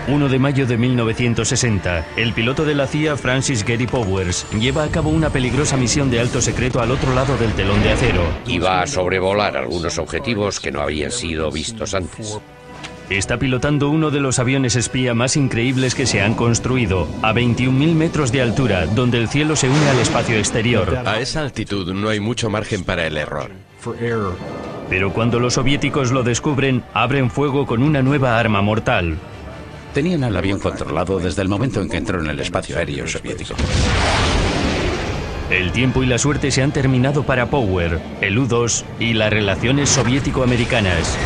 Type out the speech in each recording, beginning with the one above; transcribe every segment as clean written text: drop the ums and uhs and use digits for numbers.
1 de mayo de 1960, el piloto de la CIA, Francis Gary Powers, lleva a cabo una peligrosa misión de alto secreto al otro lado del telón de acero. Iba a sobrevolar algunos objetivos que no habían sido vistos antes. Está pilotando uno de los aviones espía más increíbles que se han construido, a 21.000 metros de altura, donde el cielo se une al espacio exterior. A esa altitud no hay mucho margen para el error. Pero cuando los soviéticos lo descubren, abren fuego con una nueva arma mortal. Tenían al avión controlado desde el momento en que entró en el espacio aéreo soviético. El tiempo y la suerte se han terminado para Power, el U-2 y las relaciones soviético-americanas.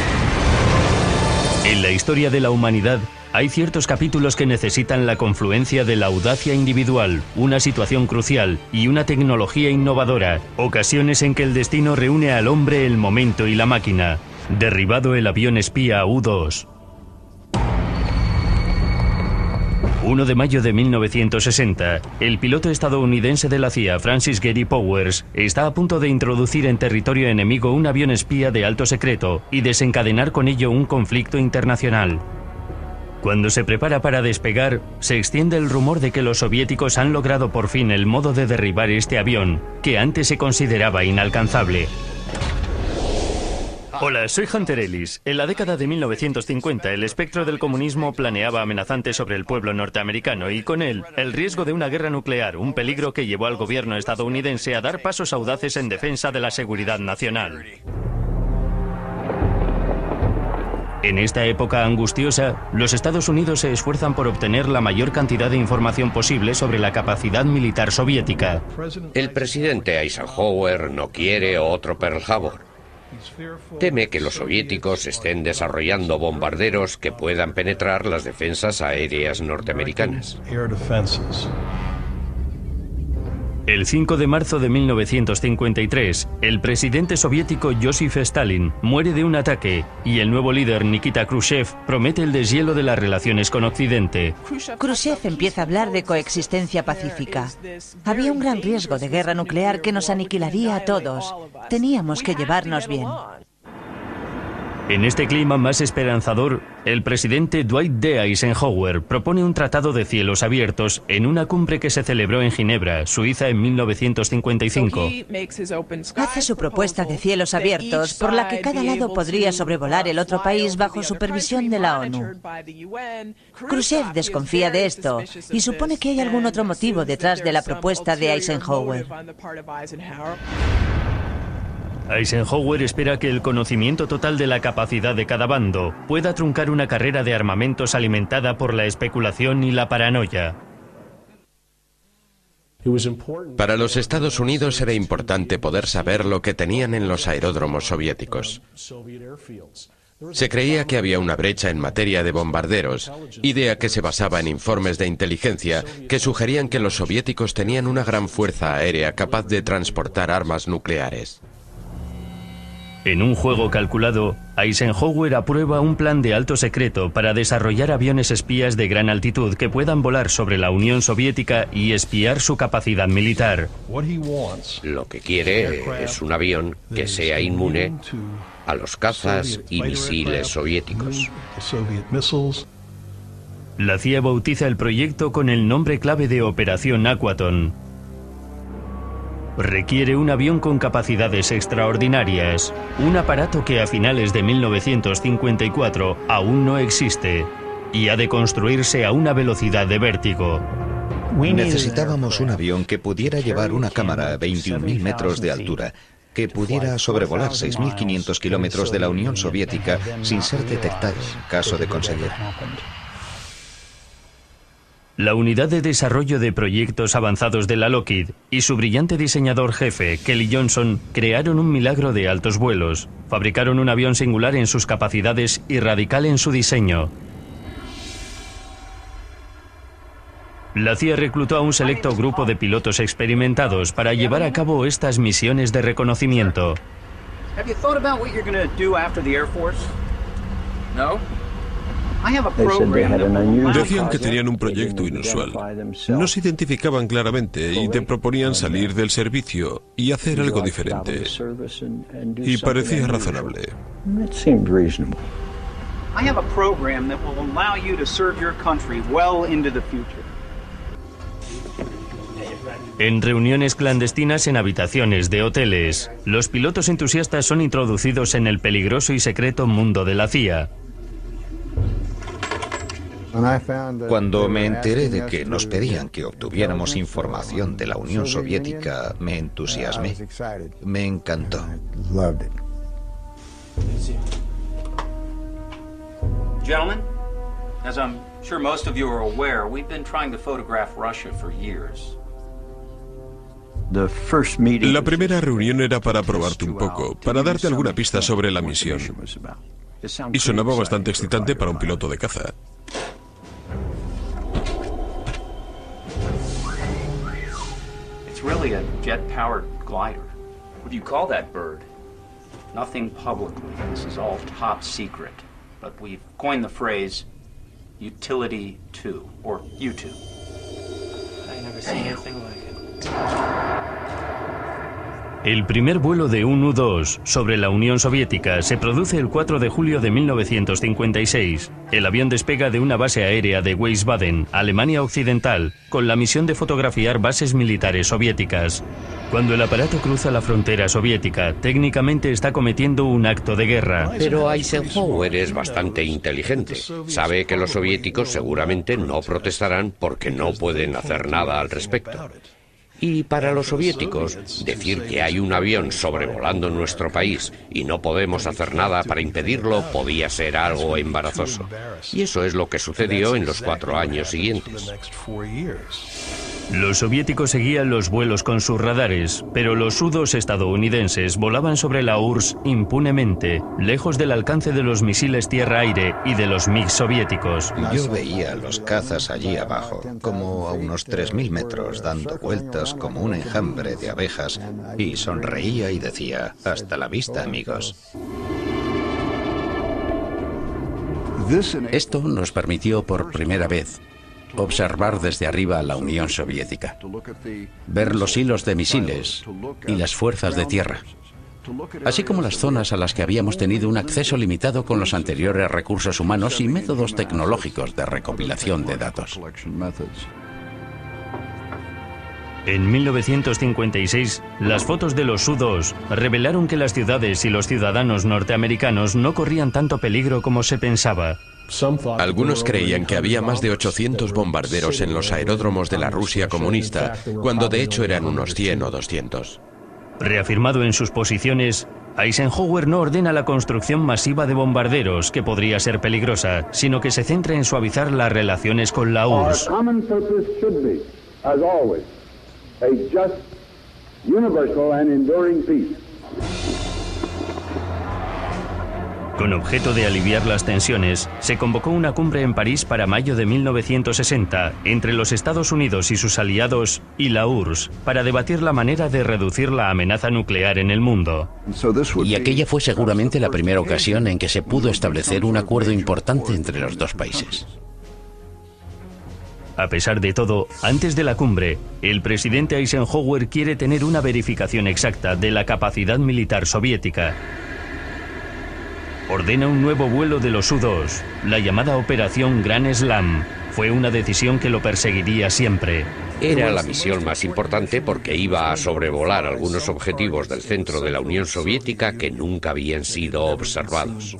En la historia de la humanidad, hay ciertos capítulos que necesitan la confluencia de la audacia individual, una situación crucial y una tecnología innovadora, ocasiones en que el destino reúne al hombre, el momento y la máquina. Derribado el avión espía U-2. 1 de mayo de 1960, el piloto estadounidense de la CIA, Francis Gary Powers, está a punto de introducir en territorio enemigo un avión espía de alto secreto y desencadenar con ello un conflicto internacional. Cuando se prepara para despegar, se extiende el rumor de que los soviéticos han logrado por fin el modo de derribar este avión, que antes se consideraba inalcanzable. Hola, soy Hunter Ellis. En la década de 1950, el espectro del comunismo planeaba amenazante sobre el pueblo norteamericano y con él, el riesgo de una guerra nuclear, un peligro que llevó al gobierno estadounidense a dar pasos audaces en defensa de la seguridad nacional. En esta época angustiosa, los Estados Unidos se esfuerzan por obtener la mayor cantidad de información posible sobre la capacidad militar soviética. El presidente Eisenhower no quiere otro Pearl Harbor. Teme que los soviéticos estén desarrollando bombarderos que puedan penetrar las defensas aéreas norteamericanas. El 5 de marzo de 1953, el presidente soviético Joseph Stalin muere de un ataque y el nuevo líder Nikita Khrushchev promete el deshielo de las relaciones con Occidente. Khrushchev empieza a hablar de coexistencia pacífica. Había un gran riesgo de guerra nuclear que nos aniquilaría a todos. Teníamos que llevarnos bien. En este clima más esperanzador, el presidente Dwight D. Eisenhower propone un tratado de cielos abiertos en una cumbre que se celebró en Ginebra, Suiza, en 1955. Hace su propuesta de cielos abiertos por la que cada lado podría sobrevolar el otro país bajo supervisión de la ONU. Khrushchev desconfía de esto y supone que hay algún otro motivo detrás de la propuesta de Eisenhower. Eisenhower espera que el conocimiento total de la capacidad de cada bando pueda truncar una carrera de armamentos alimentada por la especulación y la paranoia. Para los Estados Unidos era importante poder saber lo que tenían en los aeródromos soviéticos. Se creía que había una brecha en materia de bombarderos, idea que se basaba en informes de inteligencia que sugerían que los soviéticos tenían una gran fuerza aérea capaz de transportar armas nucleares. En un juego calculado, Eisenhower aprueba un plan de alto secreto para desarrollar aviones espías de gran altitud que puedan volar sobre la Unión Soviética y espiar su capacidad militar. Lo que quiere es un avión que sea inmune a los cazas y misiles soviéticos. La CIA bautiza el proyecto con el nombre clave de Operación Aquaton. Requiere un avión con capacidades extraordinarias, un aparato que a finales de 1954 aún no existe y ha de construirse a una velocidad de vértigo. Necesitábamos un avión que pudiera llevar una cámara a 21.000 metros de altura, que pudiera sobrevolar 6.500 kilómetros de la Unión Soviética sin ser detectado en caso de conseguirlo. La unidad de desarrollo de proyectos avanzados de la Lockheed y su brillante diseñador jefe, Kelly Johnson, crearon un milagro de altos vuelos. Fabricaron un avión singular en sus capacidades y radical en su diseño. La CIA reclutó a un selecto grupo de pilotos experimentados para llevar a cabo estas misiones de reconocimiento. Decían que tenían un proyecto inusual. No se identificaban claramente y te proponían salir del servicio y hacer algo diferente. Y parecía razonable. I have a program that will allow you to serve your country well into the future. En reuniones clandestinas en habitaciones de hoteles, los pilotos entusiastas son introducidos en el peligroso y secreto mundo de la CIA. Cuando me enteré de que nos pedían que obtuviéramos información de la Unión Soviética, me entusiasmé. Me encantó. Gentlemen, as I'm sure most of you are aware, we've been trying to photograph Russia for years. La primera reunión era para probarte un poco, para darte alguna pista sobre la misión. Y sonaba bastante excitante para un piloto de caza. It's really a jet-powered glider. What do you call that bird? Nothing publicly. This is all top secret. But we've coined the phrase Utility 2, or U2. I never seen anything like it. El primer vuelo de un U-2 sobre la Unión Soviética se produce el 4 de julio de 1956. El avión despega de una base aérea de Wiesbaden, Alemania Occidental, con la misión de fotografiar bases militares soviéticas. Cuando el aparato cruza la frontera soviética, técnicamente está cometiendo un acto de guerra. Pero Eisenhower es bastante inteligente. Sabe que los soviéticos seguramente no protestarán porque no pueden hacer nada al respecto. Y para los soviéticos, decir que hay un avión sobrevolando nuestro país y no podemos hacer nada para impedirlo podía ser algo embarazoso. Y eso es lo que sucedió en los 4 años siguientes. Los soviéticos seguían los vuelos con sus radares, pero los U-2 estadounidenses volaban sobre la URSS impunemente, lejos del alcance de los misiles tierra-aire y de los MiG soviéticos. Yo veía los cazas allí abajo, como a unos 3.000 metros, dando vueltas como un enjambre de abejas, y sonreía y decía, hasta la vista, amigos. Esto nos permitió por primera vez observar desde arriba a la Unión Soviética, ver los hilos de misiles y las fuerzas de tierra, así como las zonas a las que habíamos tenido un acceso limitado con los anteriores recursos humanos y métodos tecnológicos de recopilación de datos. En 1956, las fotos de los U-2 revelaron que las ciudades y los ciudadanos norteamericanos no corrían tanto peligro como se pensaba. Algunos creían que había más de 800 bombarderos en los aeródromos de la Rusia comunista, cuando de hecho eran unos 100 o 200. Reafirmado en sus posiciones, Eisenhower no ordena la construcción masiva de bombarderos, que podría ser peligrosa, sino que se centra en suavizar las relaciones con la URSS. Con objeto de aliviar las tensiones, se convocó una cumbre en París para mayo de 1960 entre los Estados Unidos y sus aliados y la URSS para debatir la manera de reducir la amenaza nuclear en el mundo. Y aquella fue seguramente la primera ocasión en que se pudo establecer un acuerdo importante entre los dos países. A pesar de todo, antes de la cumbre, el presidente Eisenhower quiere tener una verificación exacta de la capacidad militar soviética. Ordena un nuevo vuelo de los U-2, la llamada Operación Gran Slam. Fue una decisión que lo perseguiría siempre. Era la misión más importante porque iba a sobrevolar algunos objetivos del centro de la Unión Soviética que nunca habían sido observados.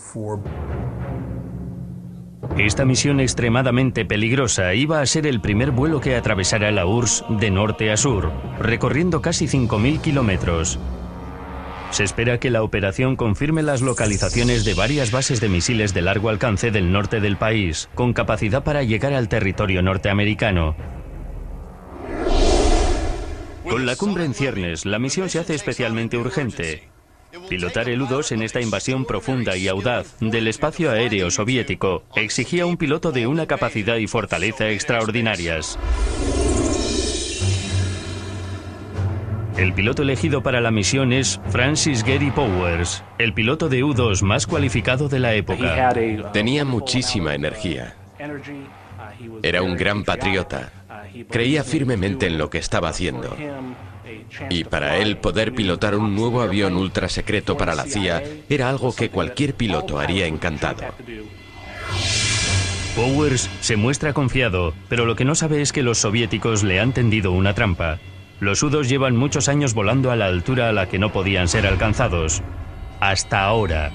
Esta misión extremadamente peligrosa iba a ser el primer vuelo que atravesara la URSS de norte a sur, recorriendo casi 5.000 kilómetros. Se espera que la operación confirme las localizaciones de varias bases de misiles de largo alcance del norte del país, con capacidad para llegar al territorio norteamericano. Con la cumbre en ciernes, la misión se hace especialmente urgente. Pilotar el U-2 en esta invasión profunda y audaz del espacio aéreo soviético exigía un piloto de una capacidad y fortaleza extraordinarias. El piloto elegido para la misión es Francis Gary Powers, el piloto de U-2 más cualificado de la época. Tenía muchísima energía. Era un gran patriota. Creía firmemente en lo que estaba haciendo. Y para él poder pilotar un nuevo avión ultrasecreto para la CIA era algo que cualquier piloto haría encantado. Powers se muestra confiado, pero lo que no sabe es que los soviéticos le han tendido una trampa. Los U-2 llevan muchos años volando a la altura a la que no podían ser alcanzados. Hasta ahora.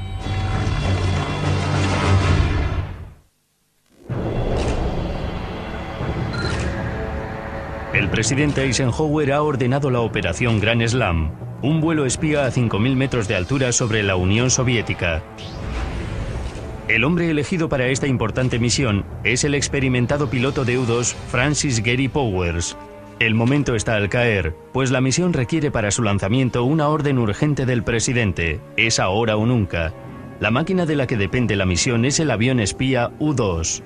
El presidente Eisenhower ha ordenado la operación Grand Slam, un vuelo espía a 5.000 metros de altura sobre la Unión Soviética. El hombre elegido para esta importante misión es el experimentado piloto de U-2 Francis Gary Powers. El momento está al caer, pues la misión requiere para su lanzamiento una orden urgente del presidente. Es ahora o nunca. La máquina de la que depende la misión es el avión espía U-2.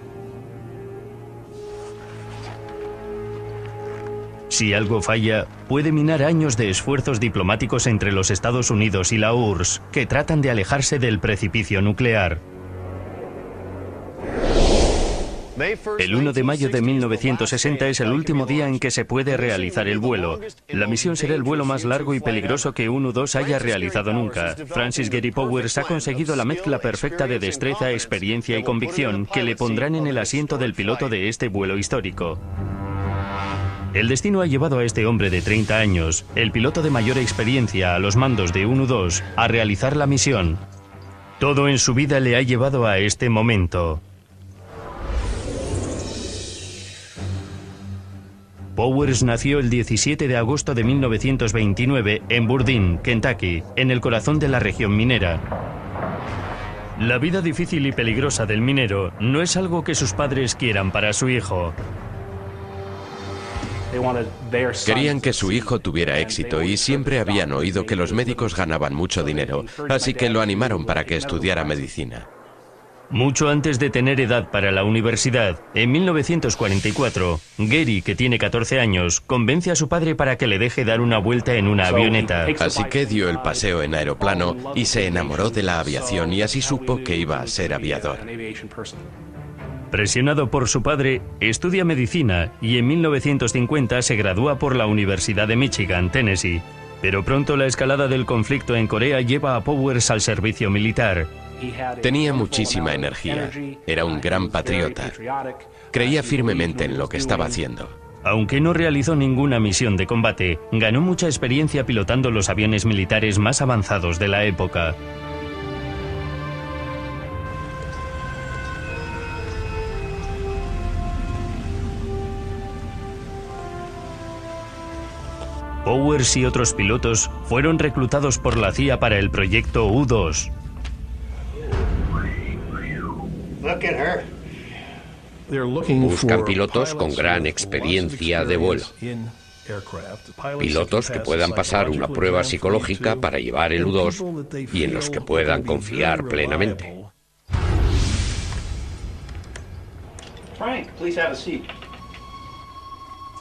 Si algo falla, puede minar años de esfuerzos diplomáticos entre los Estados Unidos y la URSS, que tratan de alejarse del precipicio nuclear. El 1 de mayo de 1960 es el último día en que se puede realizar el vuelo. La misión será el vuelo más largo y peligroso que un U-2 haya realizado nunca. Francis Gary Powers ha conseguido la mezcla perfecta de destreza, experiencia y convicción que le pondrán en el asiento del piloto de este vuelo histórico. El destino ha llevado a este hombre de 30 años, el piloto de mayor experiencia a los mandos de un U-2, a realizar la misión. Todo en su vida le ha llevado a este momento. Powers nació el 17 de agosto de 1929 en Bourdain, Kentucky, en el corazón de la región minera. La vida difícil y peligrosa del minero no es algo que sus padres quieran para su hijo. Querían que su hijo tuviera éxito y siempre habían oído que los médicos ganaban mucho dinero, así que lo animaron para que estudiara medicina. Mucho antes de tener edad para la universidad, en 1944, Gary, que tiene 14 años, convence a su padre para que le deje dar una vuelta en una avioneta. Así que dio el paseo en aeroplano y se enamoró de la aviación y así supo que iba a ser aviador. Presionado por su padre, estudia medicina y en 1950 se gradúa por la Universidad de Michigan, Tennessee. Pero pronto la escalada del conflicto en Corea lleva a Powers al servicio militar. Tenía muchísima energía, era un gran patriota, creía firmemente en lo que estaba haciendo. Aunque no realizó ninguna misión de combate, ganó mucha experiencia pilotando los aviones militares más avanzados de la época. Powers y otros pilotos fueron reclutados por la CIA para el proyecto U-2. Buscan pilotos con gran experiencia de vuelo. Pilotos que puedan pasar una prueba psicológica para llevar el U-2 y en los que puedan confiar plenamente.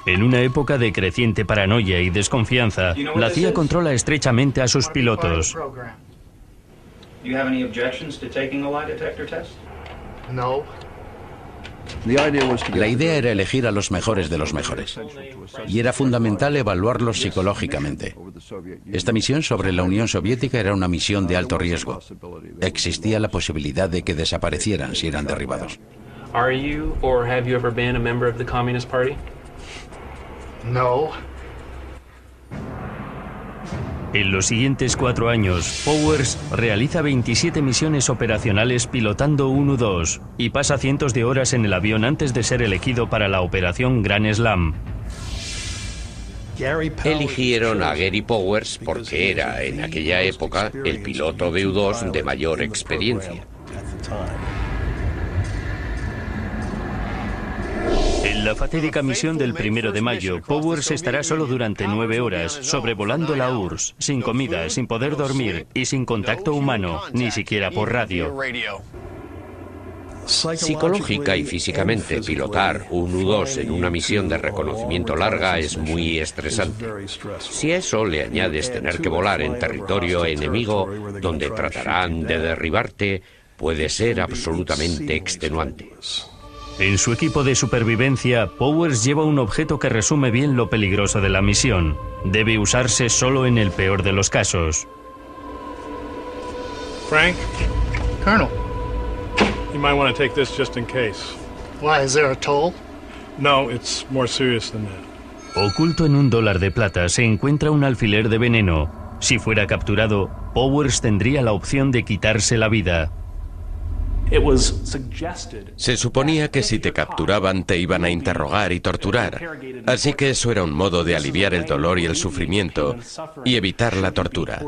En una época de creciente paranoia y desconfianza, la CIA controla estrechamente a sus pilotos. La idea era elegir a los mejores de los mejores, y era fundamental evaluarlos psicológicamente. Esta misión sobre la Unión Soviética era una misión de alto riesgo. Existía la posibilidad de que desaparecieran si eran derribados. Are you or have you ever been a member of the Communist Party? No. En los siguientes 4 años, Powers realiza 27 misiones operacionales pilotando un U-2 y pasa cientos de horas en el avión antes de ser elegido para la operación Grand Slam. Eligieron a Gary Powers porque era, en aquella época, el piloto de U-2 de mayor experiencia. En la fatídica misión del 1 de mayo, Powers estará solo durante 9 horas, sobrevolando la URSS, sin comida, sin poder dormir y sin contacto humano, ni siquiera por radio. Psicológica y físicamente, pilotar un U-2 en una misión de reconocimiento larga es muy estresante. Si a eso le añades tener que volar en territorio enemigo, donde tratarán de derribarte, puede ser absolutamente extenuante. En su equipo de supervivencia, Powers lleva un objeto que resume bien lo peligroso de la misión. Debe usarse solo en el peor de los casos. Frank? Colonel. You might want to take this just in case. Why, is there a toll? No, it's more serious than that. Oculto en $1 de plata se encuentra un alfiler de veneno. Si fuera capturado, Powers tendría la opción de quitarse la vida. Se suponía que si te capturaban te iban a interrogar y torturar, así que eso era un modo de aliviar el dolor y el sufrimiento y evitar la tortura.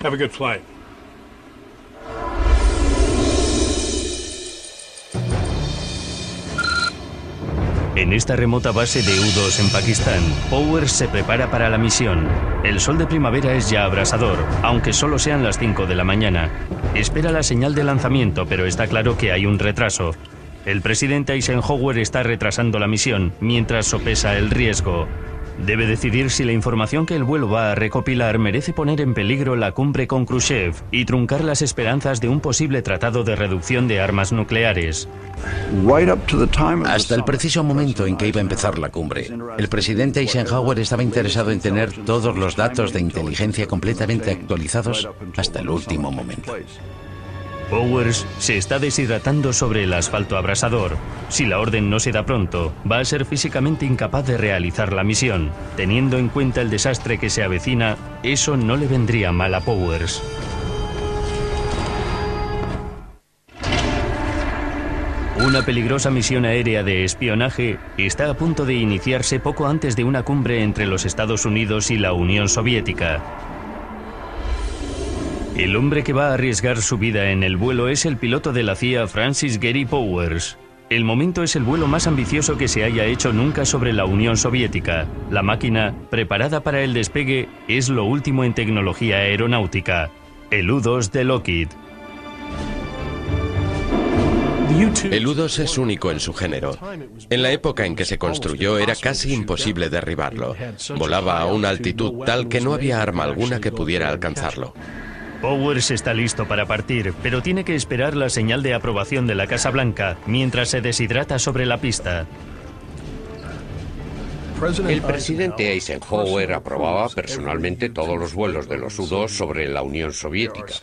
Have a good flight. En esta remota base de U-2 en Pakistán, Powers se prepara para la misión. El sol de primavera es ya abrasador, aunque solo sean las 5 de la mañana. Espera la señal de lanzamiento, pero está claro que hay un retraso. El presidente Eisenhower está retrasando la misión, mientras sopesa el riesgo. Debe decidir si la información que el vuelo va a recopilar merece poner en peligro la cumbre con Khrushchev y truncar las esperanzas de un posible tratado de reducción de armas nucleares. Hasta el preciso momento en que iba a empezar la cumbre, el presidente Eisenhower estaba interesado en tener todos los datos de inteligencia completamente actualizados hasta el último momento. Powers se está deshidratando sobre el asfalto abrasador. Si la orden no se da pronto, va a ser físicamente incapaz de realizar la misión. Teniendo en cuenta el desastre que se avecina, eso no le vendría mal a Powers. Una peligrosa misión aérea de espionaje está a punto de iniciarse poco antes de una cumbre entre los Estados Unidos y la Unión Soviética. El hombre que va a arriesgar su vida en el vuelo es el piloto de la CIA Francis Gary Powers. El momento es el vuelo más ambicioso que se haya hecho nunca sobre la Unión Soviética. La máquina, preparada para el despegue, es lo último en tecnología aeronáutica. El U-2 de Lockheed. El U-2 es único en su género. En la época en que se construyó era casi imposible derribarlo. Volaba a una altitud tal que no había arma alguna que pudiera alcanzarlo. Powers está listo para partir, pero tiene que esperar la señal de aprobación de la Casa Blanca mientras se deshidrata sobre la pista. El presidente Eisenhower aprobaba personalmente todos los vuelos de los U-2 sobre la Unión Soviética.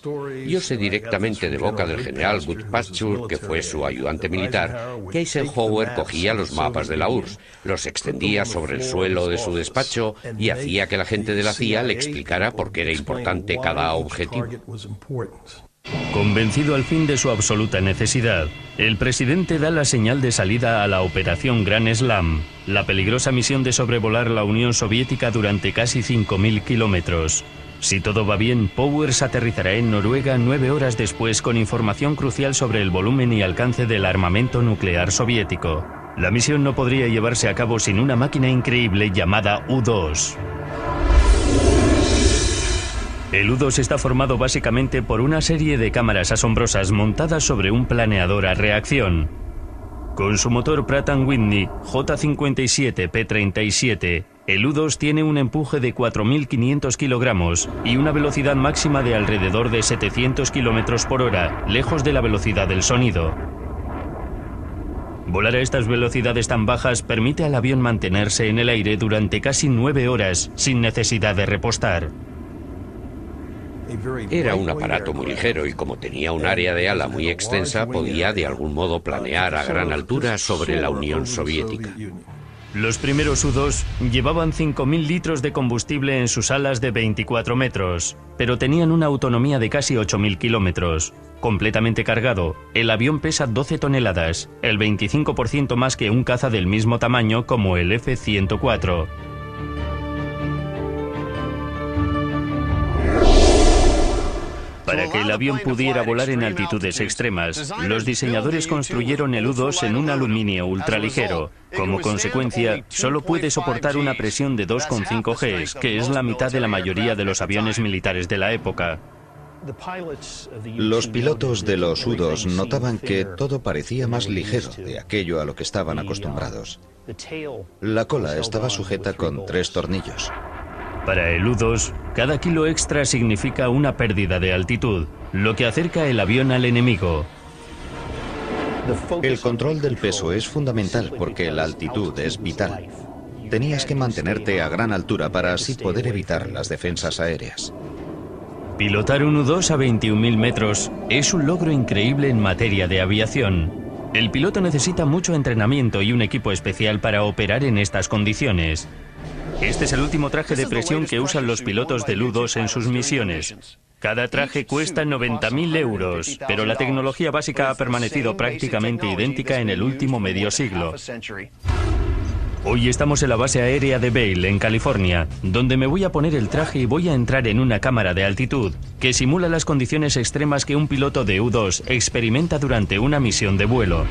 Yo sé directamente de boca del general Goodpasture, que fue su ayudante militar, que Eisenhower cogía los mapas de la URSS, los extendía sobre el suelo de su despacho y hacía que la gente de la CIA le explicara por qué era importante cada objetivo. Convencido al fin de su absoluta necesidad, el presidente da la señal de salida a la Operación Gran Slam, la peligrosa misión de sobrevolar la Unión Soviética durante casi 5.000 kilómetros. Si todo va bien, Powers aterrizará en Noruega 9 horas después con información crucial sobre el volumen y alcance del armamento nuclear soviético. La misión no podría llevarse a cabo sin una máquina increíble llamada U-2. El U-2 está formado básicamente por una serie de cámaras asombrosas montadas sobre un planeador a reacción. Con su motor Pratt & Whitney J57P37, el U-2 tiene un empuje de 4.500 kilogramos y una velocidad máxima de alrededor de 700 kilómetros por hora, lejos de la velocidad del sonido. Volar a estas velocidades tan bajas permite al avión mantenerse en el aire durante casi 9 horas sin necesidad de repostar. Era un aparato muy ligero y como tenía un área de ala muy extensa, podía de algún modo planear a gran altura sobre la Unión Soviética. Los primeros U-2 llevaban 5.000 litros de combustible en sus alas de 24 metros, pero tenían una autonomía de casi 8.000 kilómetros. Completamente cargado, el avión pesa 12 toneladas, el 25% más que un caza del mismo tamaño como el F-104. Para que el avión pudiera volar en altitudes extremas, los diseñadores construyeron el U-2 en un aluminio ultraligero. Como consecuencia, solo puede soportar una presión de 2,5 Gs, que es la mitad de la mayoría de los aviones militares de la época. Los pilotos de los U-2 notaban que todo parecía más ligero de aquello a lo que estaban acostumbrados. La cola estaba sujeta con 3 tornillos. Para el U-2, cada kilo extra significa una pérdida de altitud, lo que acerca el avión al enemigo. El control del peso es fundamental porque la altitud es vital. Tenías que mantenerte a gran altura para así poder evitar las defensas aéreas. Pilotar un U-2 a 21.000 metros es un logro increíble en materia de aviación. El piloto necesita mucho entrenamiento y un equipo especial para operar en estas condiciones. Este es el último traje de presión que usan los pilotos del U-2 en sus misiones. Cada traje cuesta 90.000 euros, pero la tecnología básica ha permanecido prácticamente idéntica en el último medio siglo. Hoy estamos en la base aérea de Vail, en California, donde me voy a poner el traje y voy a entrar en una cámara de altitud que simula las condiciones extremas que un piloto de U-2 experimenta durante una misión de vuelo.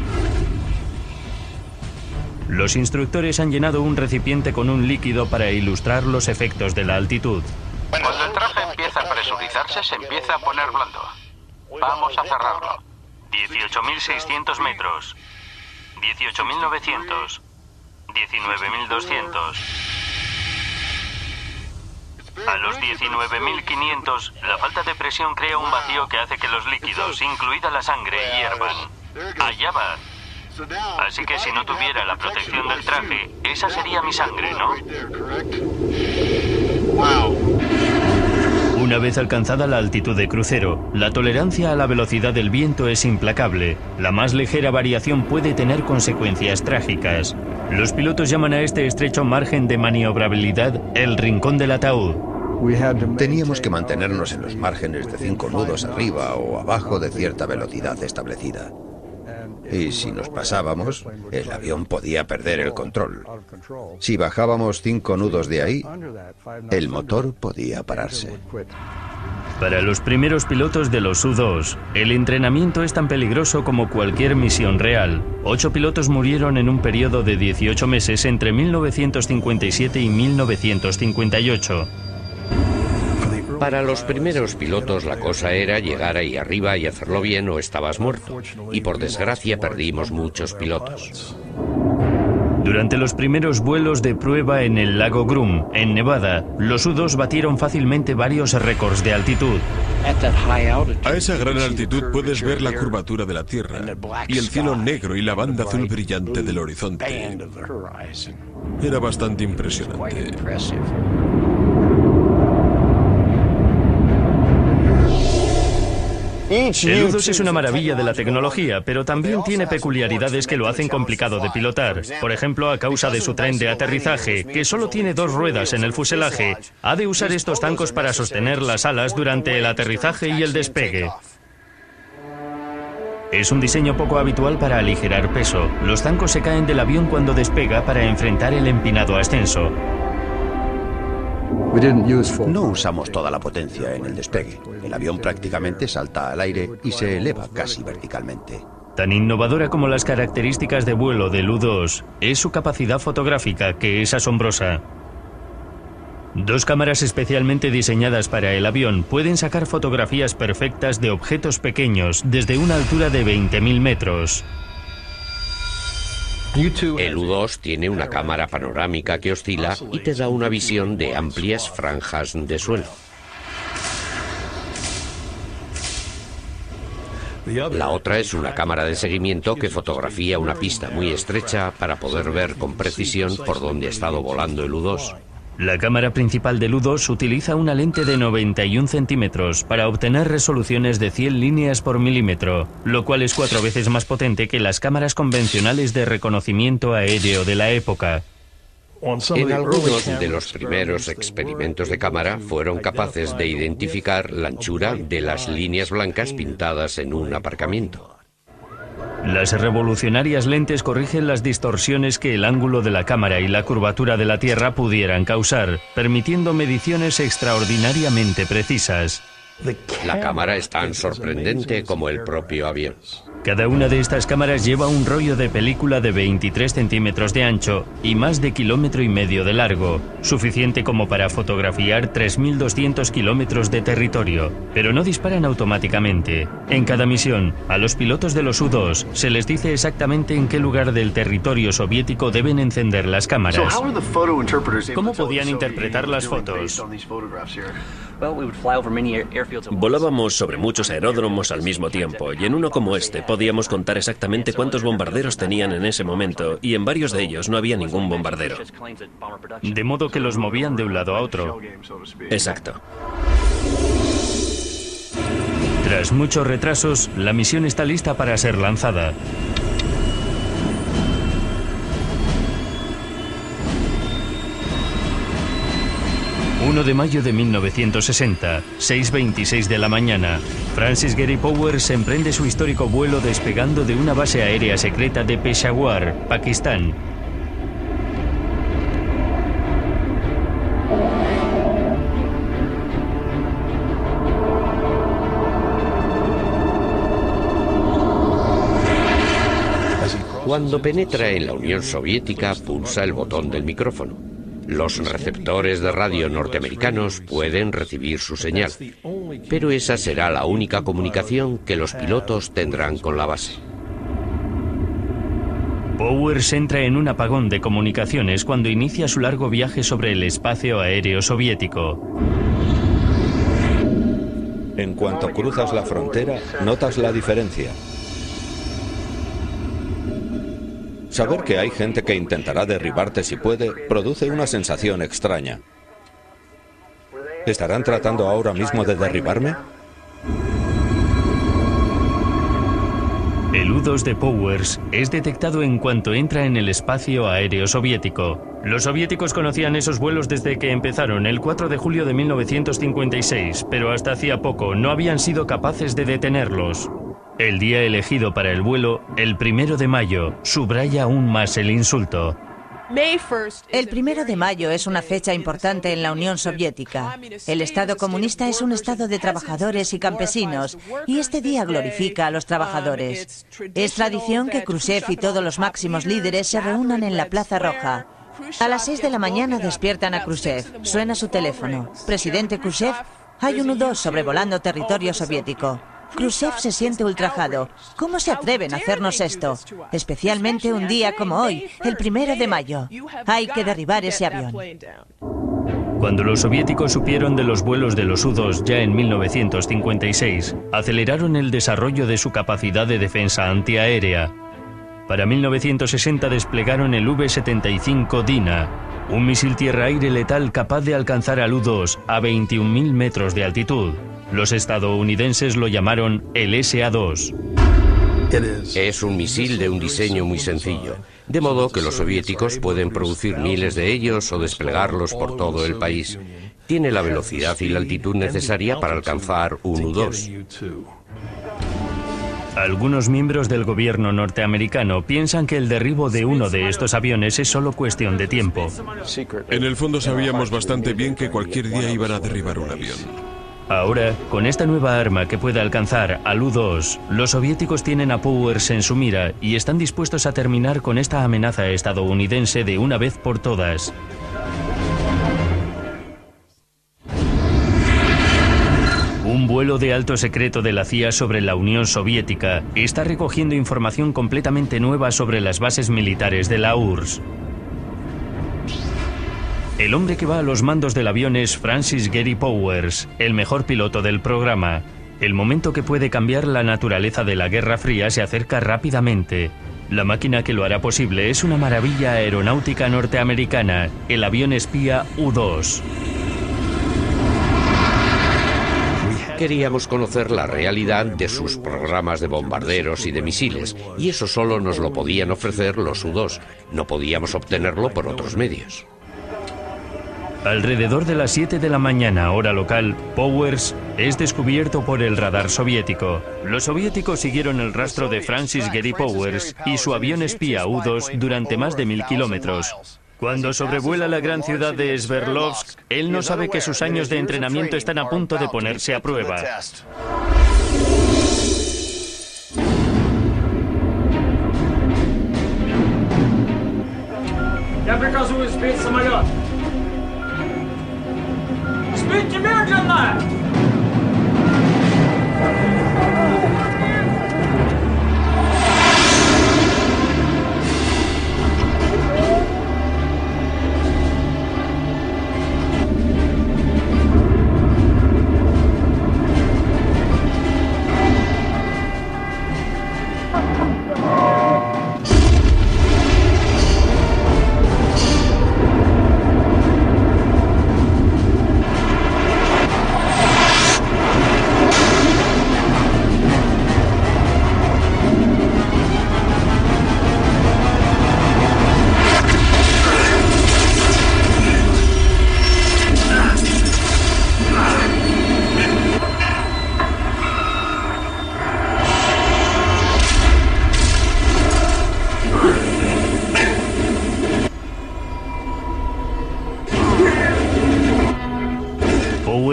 Los instructores han llenado un recipiente con un líquido para ilustrar los efectos de la altitud. Cuando el traje empieza a presurizarse, se empieza a poner blando. Vamos a cerrarlo. 18.600 metros. 18.900. 19.200. A los 19.500, la falta de presión crea un vacío que hace que los líquidos, incluida la sangre, hiervan. Allá va. Así que si no tuviera la protección del traje, esa sería mi sangre, ¿no? Una vez alcanzada la altitud de crucero, la tolerancia a la velocidad del viento es implacable. La más ligera variación puede tener consecuencias trágicas. Los pilotos llaman a este estrecho margen de maniobrabilidad el rincón del ataúd. Teníamos que mantenernos en los márgenes de 5 nudos arriba o abajo de cierta velocidad establecida. Y si nos pasábamos, el avión podía perder el control. Si bajábamos 5 nudos de ahí, el motor podía pararse. Para los primeros pilotos de los U-2, el entrenamiento es tan peligroso como cualquier misión real. 8 pilotos murieron en un periodo de 18 meses entre 1957 y 1958. Para los primeros pilotos la cosa era llegar ahí arriba y hacerlo bien o estabas muerto. Y por desgracia perdimos muchos pilotos. Durante los primeros vuelos de prueba en el lago Groom, en Nevada, los U-2 batieron fácilmente varios récords de altitud. A esa gran altitud puedes ver la curvatura de la Tierra y el cielo negro y la banda azul brillante del horizonte. Era bastante impresionante. El U-2 es una maravilla de la tecnología, pero también tiene peculiaridades que lo hacen complicado de pilotar. Por ejemplo, a causa de su tren de aterrizaje, que solo tiene 2 ruedas en el fuselaje, ha de usar estos zancos para sostener las alas durante el aterrizaje y el despegue. Es un diseño poco habitual para aligerar peso. Los zancos se caen del avión cuando despega para enfrentar el empinado ascenso. No usamos toda la potencia en el despegue. El avión prácticamente salta al aire y se eleva casi verticalmente. Tan innovadora como las características de vuelo del U-2 es su capacidad fotográfica, que es asombrosa. 2 cámaras especialmente diseñadas para el avión pueden sacar fotografías perfectas de objetos pequeños desde una altura de 20.000 metros. El U-2 tiene una cámara panorámica que oscila y te da una visión de amplias franjas de suelo. La otra es una cámara de seguimiento que fotografía una pista muy estrecha para poder ver con precisión por dónde ha estado volando el U-2. La cámara principal del U-2 utiliza una lente de 91 centímetros para obtener resoluciones de 100 líneas por milímetro, lo cual es 4 veces más potente que las cámaras convencionales de reconocimiento aéreo de la época. En algunos de los primeros experimentos de cámara fueron capaces de identificar la anchura de las líneas blancas pintadas en un aparcamiento. Las revolucionarias lentes corrigen las distorsiones que el ángulo de la cámara y la curvatura de la Tierra pudieran causar, permitiendo mediciones extraordinariamente precisas. La cámara es tan sorprendente como el propio avión. Cada una de estas cámaras lleva un rollo de película de 23 centímetros de ancho y más de 1,5 kilómetros de largo, suficiente como para fotografiar 3.200 kilómetros de territorio, pero no disparan automáticamente. En cada misión, a los pilotos de los U-2 se les dice exactamente en qué lugar del territorio soviético deben encender las cámaras. ¿Cómo podían interpretar las fotos? Volábamos sobre muchos aeródromos al mismo tiempo, y en uno como este podíamos contar exactamente cuántos bombarderos tenían en ese momento, y en varios de ellos no había ningún bombardero. De modo que los movían de un lado a otro. Exacto. Tras muchos retrasos, la misión está lista para ser lanzada. 1 de mayo de 1960, 6:26 de la mañana, Francis Gary Powers emprende su histórico vuelo despegando de una base aérea secreta de Peshawar, Pakistán. Cuando penetra en la Unión Soviética, pulsa el botón del micrófono. Los receptores de radio norteamericanos pueden recibir su señal, pero esa será la única comunicación que los pilotos tendrán con la base. Powers entra en un apagón de comunicaciones cuando inicia su largo viaje sobre el espacio aéreo soviético. En cuanto cruzas la frontera, notas la diferencia. Saber que hay gente que intentará derribarte si puede, produce una sensación extraña. ¿Estarán tratando ahora mismo de derribarme? El U-2 de Powers es detectado en cuanto entra en el espacio aéreo soviético. Los soviéticos conocían esos vuelos desde que empezaron el 4 de julio de 1956, pero hasta hacía poco no habían sido capaces de detenerlos. El día elegido para el vuelo, el 1 de mayo, subraya aún más el insulto. El 1 de mayo es una fecha importante en la Unión Soviética. El Estado comunista es un estado de trabajadores y campesinos, y este día glorifica a los trabajadores. Es tradición que Khrushchev y todos los máximos líderes se reúnan en la Plaza Roja. A las 6 de la mañana despiertan a Khrushchev. Suena su teléfono. Presidente Khrushchev, hay un U-2 sobrevolando territorio soviético. Khrushchev se siente ultrajado. ¿Cómo se atreven a hacernos esto? Especialmente un día como hoy, el 1 de mayo. Hay que derribar ese avión. Cuando los soviéticos supieron de los vuelos de los U-2 ya en 1956, aceleraron el desarrollo de su capacidad de defensa antiaérea. Para 1960 desplegaron el V-75 Dina, un misil tierra-aire letal capaz de alcanzar al U-2 a 21.000 metros de altitud. Los estadounidenses lo llamaron el SA-2. Es un misil de un diseño muy sencillo, de modo que los soviéticos pueden producir miles de ellos o desplegarlos por todo el país. Tiene la velocidad y la altitud necesaria para alcanzar un U-2. Algunos miembros del gobierno norteamericano piensan que el derribo de uno de estos aviones es solo cuestión de tiempo. En el fondo sabíamos bastante bien que cualquier día iban a derribar un avión. Ahora, con esta nueva arma que puede alcanzar al U-2, los soviéticos tienen a Powers en su mira y están dispuestos a terminar con esta amenaza estadounidense de una vez por todas. Un vuelo de alto secreto de la CIA sobre la Unión Soviética está recogiendo información completamente nueva sobre las bases militares de la URSS. El hombre que va a los mandos del avión es Francis Gary Powers, el mejor piloto del programa. El momento que puede cambiar la naturaleza de la Guerra Fría se acerca rápidamente. La máquina que lo hará posible es una maravilla aeronáutica norteamericana, el avión espía U-2. Queríamos conocer la realidad de sus programas de bombarderos y de misiles, y eso solo nos lo podían ofrecer los U-2. No podíamos obtenerlo por otros medios. Alrededor de las 7 de la mañana, hora local, Powers es descubierto por el radar soviético. Los soviéticos siguieron el rastro de Francis Gary Powers y su avión espía U-2 durante más de 1000 kilómetros. Cuando sobrevuela la gran ciudad de Sverdlovsk, él no sabe que sus años de entrenamiento están a punto de ponerse a prueba. Я приказываю сбить самолет. Сбить немедленно!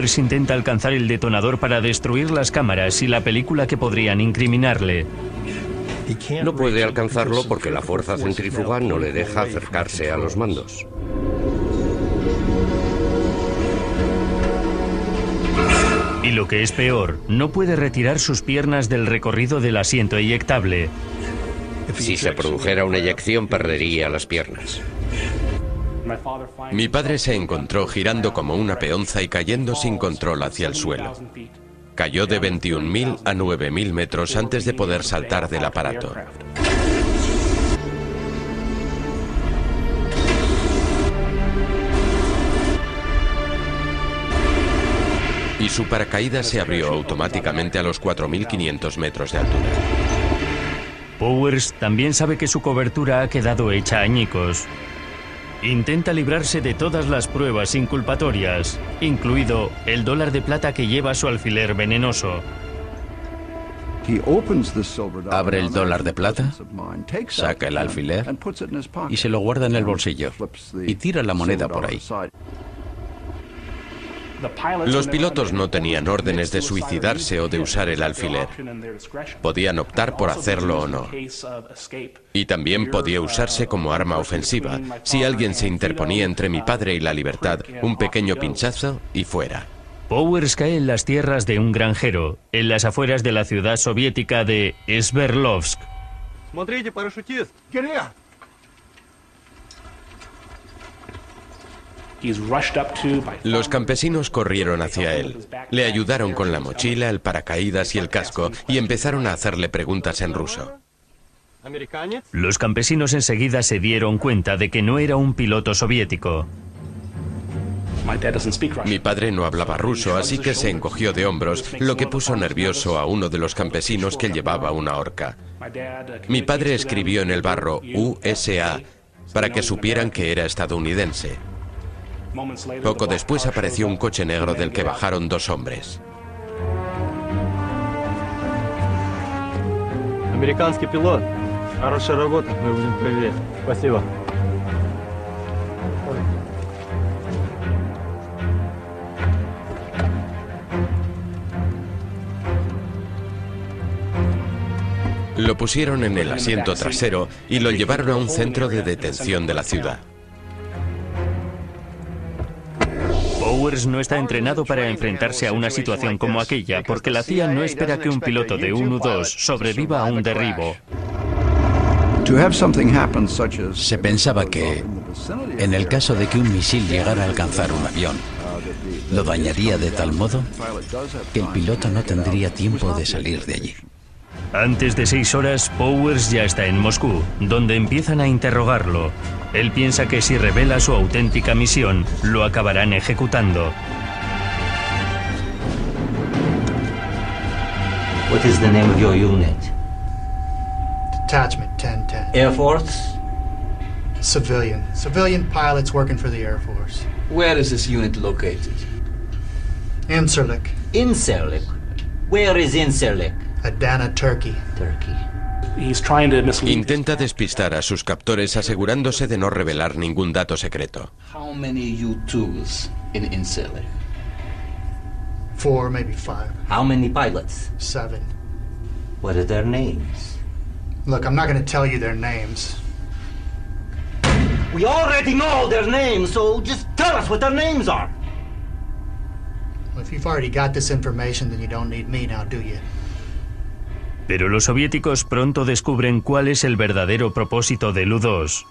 Powers intenta alcanzar el detonador para destruir las cámaras y la película que podrían incriminarle. No puede alcanzarlo porque la fuerza centrífuga no le deja acercarse a los mandos. Y lo que es peor, no puede retirar sus piernas del recorrido del asiento eyectable. Si se produjera una eyección, perdería las piernas. Mi padre se encontró girando como una peonza y cayendo sin control hacia el suelo. Cayó de 21.000 a 9.000 metros antes de poder saltar del aparato. Y su paracaídas se abrió automáticamente a los 4.500 metros de altura. Powers también sabe que su cobertura ha quedado hecha añicos. Intenta librarse de todas las pruebas inculpatorias, incluido el dólar de plata que lleva su alfiler venenoso. Abre el dólar de plata, saca el alfiler y se lo guarda en el bolsillo y tira la moneda por ahí. Los pilotos no tenían órdenes de suicidarse o de usar el alfiler. Podían optar por hacerlo o no. Y también podía usarse como arma ofensiva. Si alguien se interponía entre mi padre y la libertad, un pequeño pinchazo y fuera. Powers cae en las tierras de un granjero, en las afueras de la ciudad soviética de Sverdlovsk. Los campesinos corrieron hacia él. Le ayudaron con la mochila, el paracaídas y el casco y empezaron a hacerle preguntas en ruso. Los campesinos enseguida se dieron cuenta de que no era un piloto soviético. Mi padre no hablaba ruso, así que se encogió de hombros, lo que puso nervioso a uno de los campesinos que llevaba una horca. Mi padre escribió en el barro USA para que supieran que era estadounidense. Poco después apareció un coche negro del que bajaron dos hombres. Американский пилот. Хорошая работа, мы будем проверять. Спасибо. Lo pusieron en el asiento trasero y lo llevaron a un centro de detención de la ciudad. Powers no está entrenado para enfrentarse a una situación como aquella, porque la CIA no espera que un piloto de un U-2 sobreviva a un derribo. Se pensaba que, en el caso de que un misil llegara a alcanzar un avión, lo dañaría de tal modo que el piloto no tendría tiempo de salir de allí. Antes de 6 horas, Powers ya está en Moscú, donde empiezan a interrogarlo. Él piensa que si revela su auténtica misión, lo acabarán ejecutando. What is the name of your unit? Detachment 1010. Air Force? Civilian. Civilian pilots working for the Air Force. Where is this unit located? Incirlik. Incirlik? Where is Incirlik? Adana, Turkey. Turkey. Intenta despistar a sus captores asegurándose de no revelar ningún dato secreto. How many U-2s in Incirlik? 4, maybe 5. How many pilots? 7. What are their names? Look, I'm not going to tell you their names. We already know their names, so just tell us what their names are. Well, if you've already got this information, then you don't need me now, do you? Pero los soviéticos pronto descubren cuál es el verdadero propósito del U-2.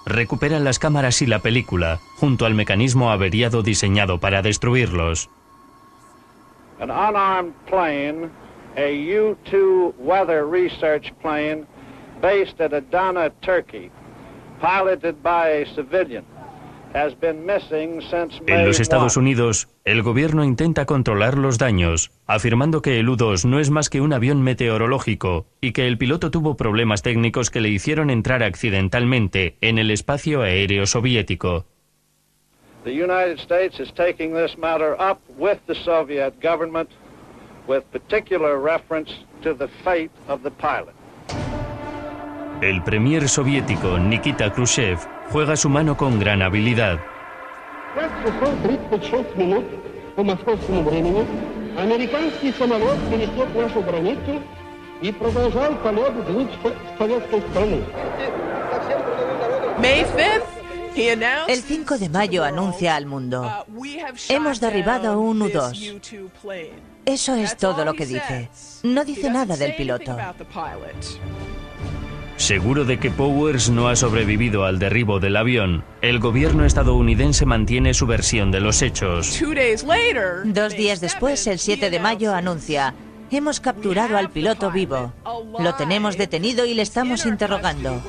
Recuperan las cámaras y la película, junto al mecanismo averiado diseñado para destruirlos. An unarmed plane, a U-2 weather research plane based at Adana, Turkey, piloted by a civilian, has been missing since May 1. En los Estados Unidos, el gobierno intenta controlar los daños, afirmando que el U-2 no es más que un avión meteorológico y que el piloto tuvo problemas técnicos que le hicieron entrar accidentalmente en el espacio aéreo soviético. The United States is taking this matter up with the Soviet government with particular reference to the fate of the pilot. El premier soviético Nikita Khrushchev juega su mano con gran habilidad. по московскому времени американский самолет пересек нашу границу и продолжал полет вглубь советской страны. El 5 de mayo anuncia al mundo: hemos derribado un U-2. Eso es todo lo que dice. No dice nada del piloto. Seguro de que Powers no ha sobrevivido al derribo del avión, el gobierno estadounidense mantiene su versión de los hechos. 2 días después, el 7 de mayo, anuncia: hemos capturado al piloto vivo. Lo tenemos detenido y le estamos interrogando.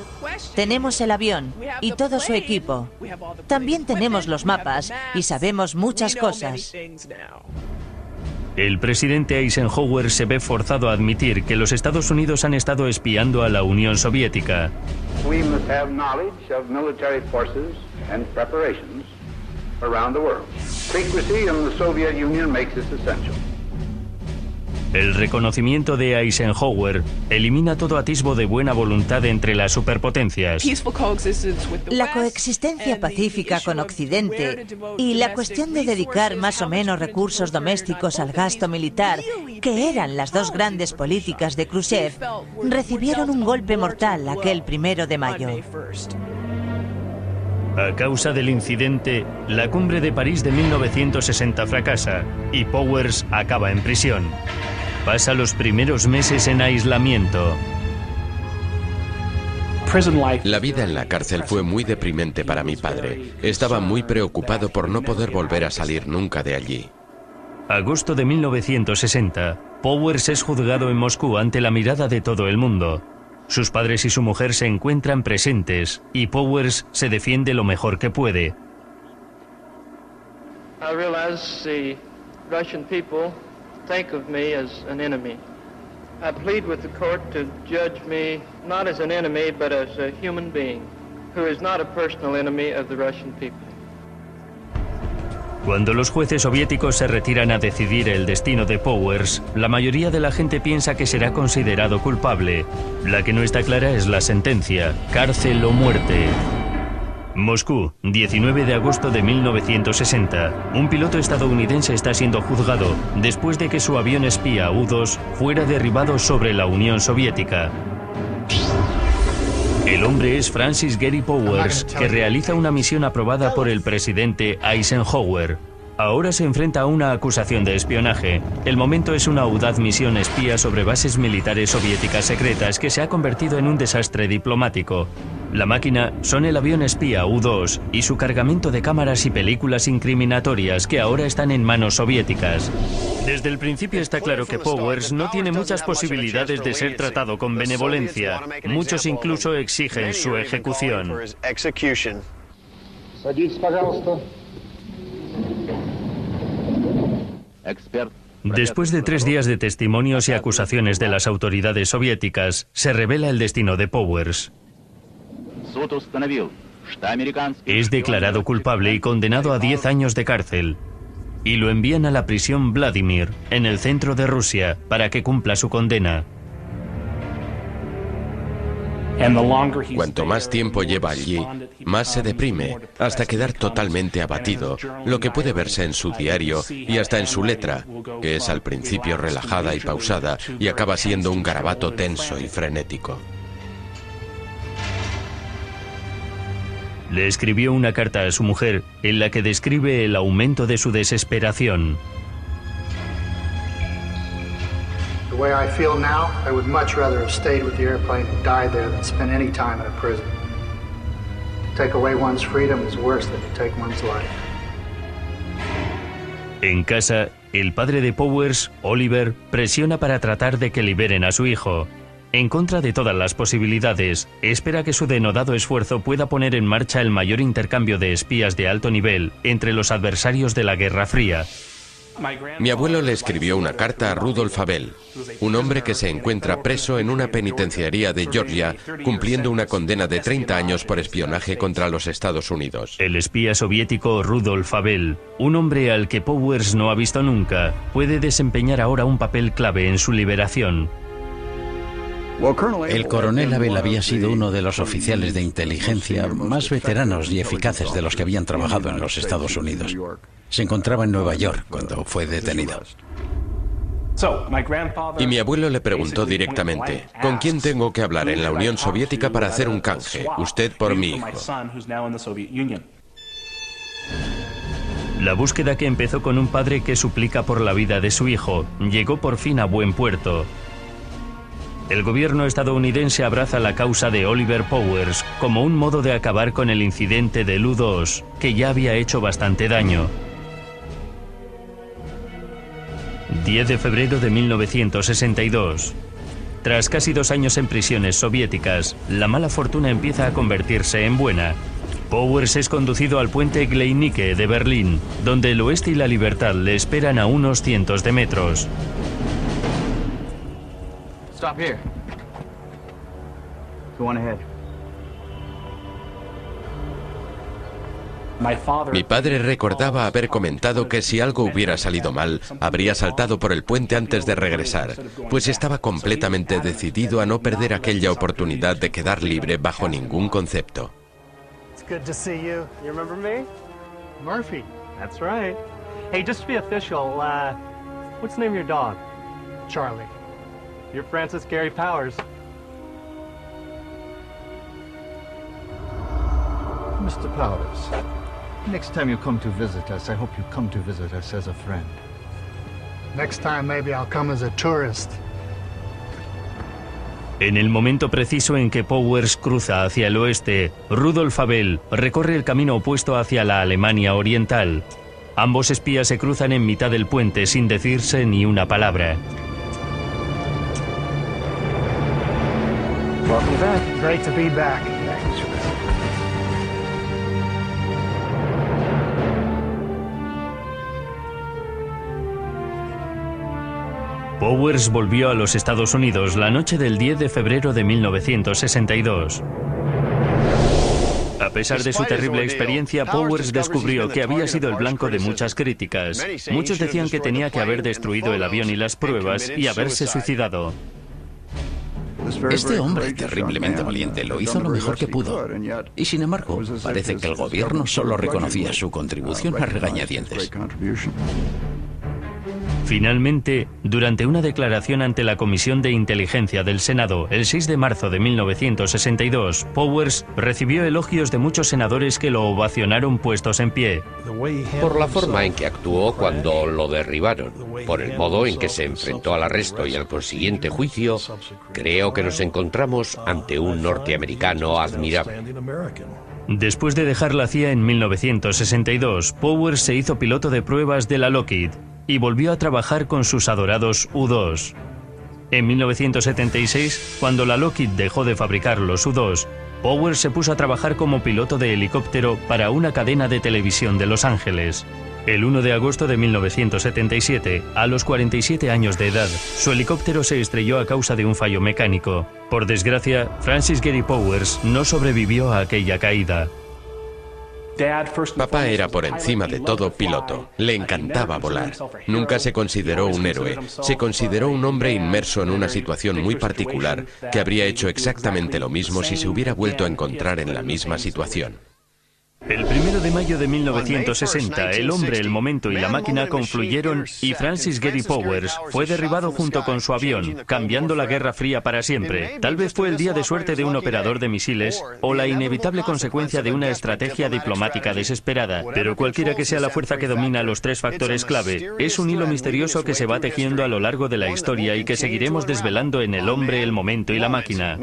Tenemos el avión y todo su equipo. También tenemos los mapas y sabemos muchas cosas. El presidente Eisenhower se ve forzado a admitir que los Estados Unidos han estado espiando a la Unión Soviética. We must have knowledge of military forces and preparations around the world. Secrecy in the Soviet Union makes this essential. El reconocimiento de Eisenhower elimina todo atisbo de buena voluntad entre las superpotencias. La coexistencia pacífica con Occidente y la cuestión de dedicar más o menos recursos domésticos al gasto militar, que eran las 2 grandes políticas de Khrushchev, recibieron un golpe mortal aquel 1 de mayo. A causa del incidente, la cumbre de París de 1960 fracasa y Powers acaba en prisión. Pasa los primeros meses en aislamiento. La vida en la cárcel fue muy deprimente para mi padre. Estaba muy preocupado por no poder volver a salir nunca de allí. Agosto de 1960, Powers es juzgado en Moscú ante la mirada de todo el mundo. Sus padres y su mujer se encuentran presentes y Powers se defiende lo mejor que puede. I realize the Russian people think of me as an enemy. I plead with the court to judge me not as an enemy but as a human being who is not a personal enemy of the Russian people. Cuando los jueces soviéticos se retiran a decidir el destino de Powers, la mayoría de la gente piensa que será considerado culpable. La que no está clara es la sentencia: cárcel o muerte. Moscú, 19 de agosto de 1960. Un piloto estadounidense está siendo juzgado después de que su avión espía U-2 fuera derribado sobre la Unión Soviética. El hombre es Francis Gary Powers, que realiza una misión aprobada por el presidente Eisenhower. Ahora se enfrenta a una acusación de espionaje. El momento es una audaz misión espía sobre bases militares soviéticas secretas que se ha convertido en un desastre diplomático. La máquina son el avión espía U-2 y su cargamento de cámaras y películas incriminatorias que ahora están en manos soviéticas. Desde el principio está claro que Powers no tiene muchas posibilidades de ser tratado con benevolencia. Muchos incluso exigen su ejecución. Después de 3 días de testimonios y acusaciones de las autoridades soviéticas, se revela el destino de Powers. Es declarado culpable y condenado a 10 años de cárcel. Y lo envían a la prisión Vladimir, en el centro de Rusia, para que cumpla su condena. Cuanto más tiempo lleva allí, más se deprime, hasta quedar totalmente abatido, lo que puede verse en su diario y hasta en su letra, que es al principio relajada y pausada y acaba siendo un garabato tenso y frenético. Le escribió una carta a su mujer en la que describe el aumento de su desesperación. The way I feel now, I would much rather have stayed with the airplane and died there than spend any time in a prison. To take away one's freedom is worse than to take one's life. En casa, el padre de Powers, Oliver, presiona para tratar de que liberen a su hijo. En contra de todas las posibilidades, espera que su denodado esfuerzo pueda poner en marcha el mayor intercambio de espías de alto nivel entre los adversarios de la Guerra Fría. Mi abuelo le escribió una carta a Rudolf Abel, un hombre que se encuentra preso en una penitenciaría de Georgia, cumpliendo una condena de 30 años por espionaje contra los Estados Unidos. El espía soviético Rudolf Abel, un hombre al que Powers no ha visto nunca, puede desempeñar ahora un papel clave en su liberación. El coronel Abel había sido uno de los oficiales de inteligencia más veteranos y eficaces de los que habían trabajado en los Estados Unidos. Se encontraba en Nueva York cuando fue detenido. Y mi abuelo le preguntó directamente, ¿con quién tengo que hablar en la Unión Soviética para hacer un canje? Usted por mi hijo. La búsqueda, que empezó con un padre que suplica por la vida de su hijo, llegó por fin a buen puerto. El gobierno estadounidense abraza la causa de Oliver Powers como un modo de acabar con el incidente del U-2, que ya había hecho bastante daño. 10 de febrero de 1962. Tras casi 2 años en prisiones soviéticas, la mala fortuna empieza a convertirse en buena. Powers es conducido al puente Gleinicke de Berlín, donde el oeste y la libertad le esperan a unos cientos de metros. Stop here. Go on ahead. Mi padre recordaba haber comentado que si algo hubiera salido mal, habría saltado por el puente antes de regresar, pues estaba completamente decidido a no perder aquella oportunidad de quedar libre bajo ningún concepto. Good to see you. You remember me? Murphy. That's right. Hey, just to be official, what's the name of your dog? Charlie. You're Francis Gary Powers. Mr. Powers, next time you come to visit us, I hope you come to visit us as a friend. Next time maybe I'll come as a tourist. En el momento preciso en que Powers cruza hacia el oeste, Rudolf Abel recorre el camino opuesto hacia la Alemania Oriental. Ambos espías se cruzan en mitad del puente sin decirse ni una palabra. Welcome back. Great to be back. Powers volvió a los Estados Unidos la noche del 10 de febrero de 1962. A pesar de su terrible experiencia, Powers descubrió que había sido el blanco de muchas críticas. Muchos decían que tenía que haber destruido el avión y las pruebas y haberse suicidado. Este hombre terriblemente valiente lo hizo lo mejor que pudo. Y sin embargo, parece que el gobierno solo reconocía su contribución a regañadientes. Finalmente, durante una declaración ante la Comisión de Inteligencia del Senado el 6 de marzo de 1962, Powers recibió elogios de muchos senadores que lo ovacionaron puestos en pie. Por la forma en que actuó cuando lo derribaron, por el modo en que se enfrentó al arresto y al consiguiente juicio, creo que nos encontramos ante un norteamericano admirable. Después de dejar la CIA en 1962, Powers se hizo piloto de pruebas de la Lockheed y volvió a trabajar con sus adorados U-2. En 1976, cuando la Lockheed dejó de fabricar los U-2, Powers se puso a trabajar como piloto de helicóptero para una cadena de televisión de Los Ángeles. El 1 de agosto de 1977, a los 47 años de edad, su helicóptero se estrelló a causa de un fallo mecánico. Por desgracia, Francis Gary Powers no sobrevivió a aquella caída. Papá era por encima de todo piloto. Le encantaba volar. Nunca se consideró un héroe. Se consideró un hombre inmerso en una situación muy particular que habría hecho exactamente lo mismo si se hubiera vuelto a encontrar en la misma situación. El 1 de mayo de 1960, el hombre, el momento y la máquina confluyeron y Francis Gary Powers fue derribado junto con su avión, cambiando la Guerra Fría para siempre. Tal vez fue el día de suerte de un operador de misiles o la inevitable consecuencia de una estrategia diplomática desesperada. Pero cualquiera que sea la fuerza que domina los 3 factores clave, es un hilo misterioso que se va tejiendo a lo largo de la historia y que seguiremos desvelando en El hombre, el momento y la máquina.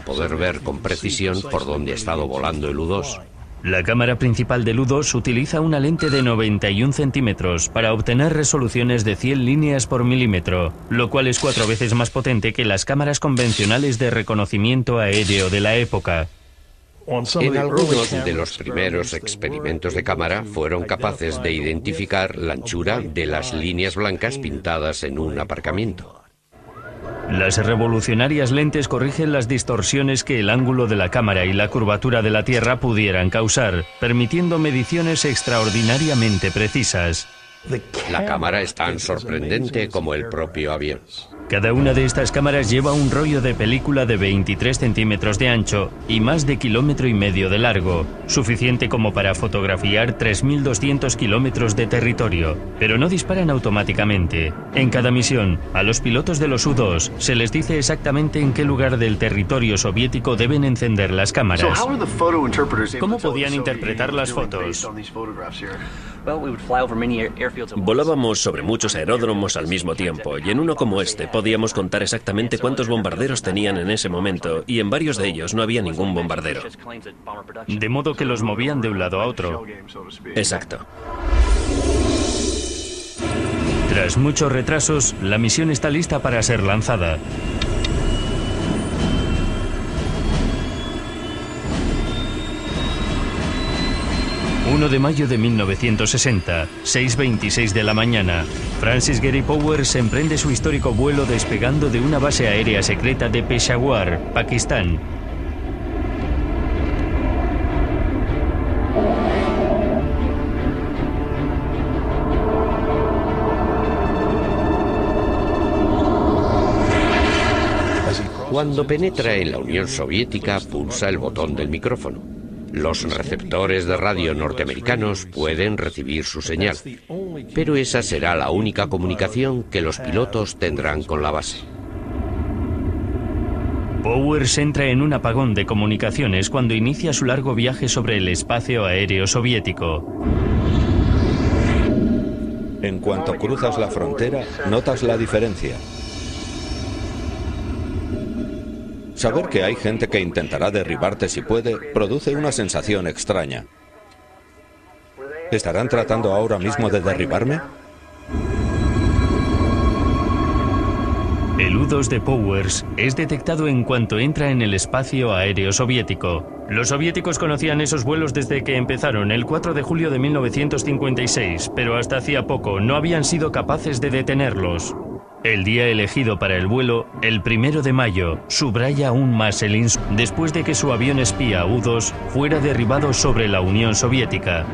Poder ver con precisión por dónde ha estado volando el U-2. La cámara principal del U-2 utiliza una lente de 91 centímetros para obtener resoluciones de 100 líneas por milímetro, lo cual es 4 veces más potente que las cámaras convencionales de reconocimiento aéreo de la época. En algunos de los primeros experimentos de cámara fueron capaces de identificar la anchura de las líneas blancas pintadas en un aparcamiento. Las revolucionarias lentes corrigen las distorsiones que el ángulo de la cámara y la curvatura de la Tierra pudieran causar, permitiendo mediciones extraordinariamente precisas. La cámara es tan sorprendente como el propio avión. Cada una de estas cámaras lleva un rollo de película de 23 centímetros de ancho y más de 1,5 kilómetros de largo, suficiente como para fotografiar 3.200 kilómetros de territorio, pero no disparan automáticamente. En cada misión, a los pilotos de los U-2 se les dice exactamente en qué lugar del territorio soviético deben encender las cámaras. ¿Cómo podían interpretar las fotos? Volábamos sobre muchos aeródromos al mismo tiempo, y en uno como este podíamos contar exactamente cuántos bombarderos tenían en ese momento, y en varios de ellos no había ningún bombardero. De modo que los movían de un lado a otro. Exacto. Tras muchos retrasos, la misión está lista para ser lanzada. ...1 de mayo de 1960, 6:26 de la mañana, Francis Gary Powers emprende su histórico vuelo despegando de una base aérea secreta de Peshawar, Pakistán. Cuando penetra en la Unión Soviética, pulsa el botón del micrófono. Los receptores de radio norteamericanos pueden recibir su señal, pero esa será la única comunicación que los pilotos tendrán con la base. Powers entra en un apagón de comunicaciones cuando inicia su largo viaje sobre el espacio aéreo soviético. En cuanto cruzas la frontera, notas la diferencia. Saber que hay gente que intentará derribarte si puede, produce una sensación extraña. ¿Estarán tratando ahora mismo de derribarme? El U-2 de Powers es detectado en cuanto entra en el espacio aéreo soviético. Los soviéticos conocían esos vuelos desde que empezaron el 4 de julio de 1956, pero hasta hacía poco no habían sido capaces de detenerlos. El día elegido para el vuelo, el 1 de mayo, subraya aún más el insulto después de que su avión espía U-2 fuera derribado sobre la Unión Soviética.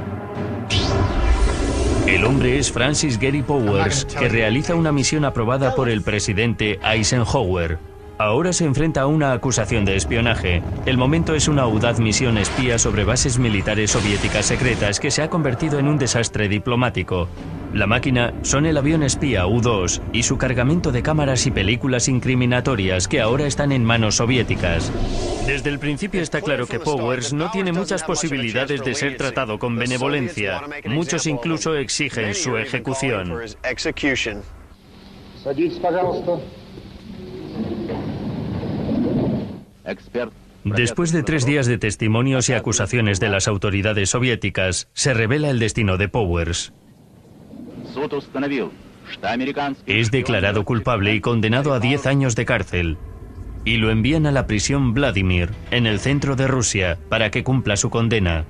El hombre es Francis Gary Powers, que realiza una misión aprobada por el presidente Eisenhower. Ahora se enfrenta a una acusación de espionaje. El momento es una audaz misión espía sobre bases militares soviéticas secretas que se ha convertido en un desastre diplomático. La máquina son el avión espía U-2 y su cargamento de cámaras y películas incriminatorias que ahora están en manos soviéticas. Desde el principio está claro que Powers no tiene muchas posibilidades de ser tratado con benevolencia. Muchos incluso exigen su ejecución. Después de 3 días de testimonios y acusaciones de las autoridades soviéticas, se revela el destino de Powers. Es declarado culpable y condenado a 10 años de cárcel. Y lo envían a la prisión Vladimir, en el centro de Rusia, para que cumpla su condena.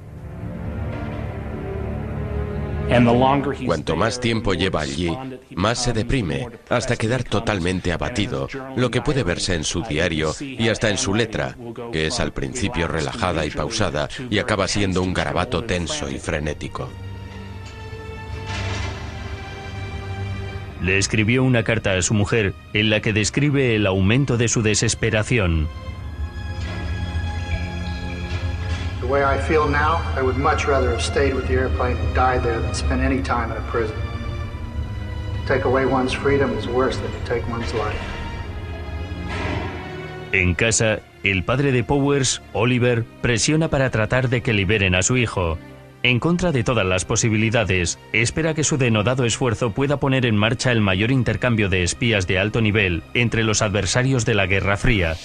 Cuanto más tiempo lleva allí, más se deprime, hasta quedar totalmente abatido, lo que puede verse en su diario y hasta en su letra, que es al principio relajada y pausada y acaba siendo un garabato tenso y frenético. Le escribió una carta a su mujer en la que describe el aumento de su desesperación. The way I feel now, I would much rather have stayed with the airplane and died there than spend any time in a prison. To take away one's freedom is worse than to take one's life. En casa, el padre de Powers, Oliver, presiona para tratar de que liberen a su hijo. En contra de todas las posibilidades, espera que su denodado esfuerzo pueda poner en marcha el mayor intercambio de espías de alto nivel entre los adversarios de la Guerra Fría.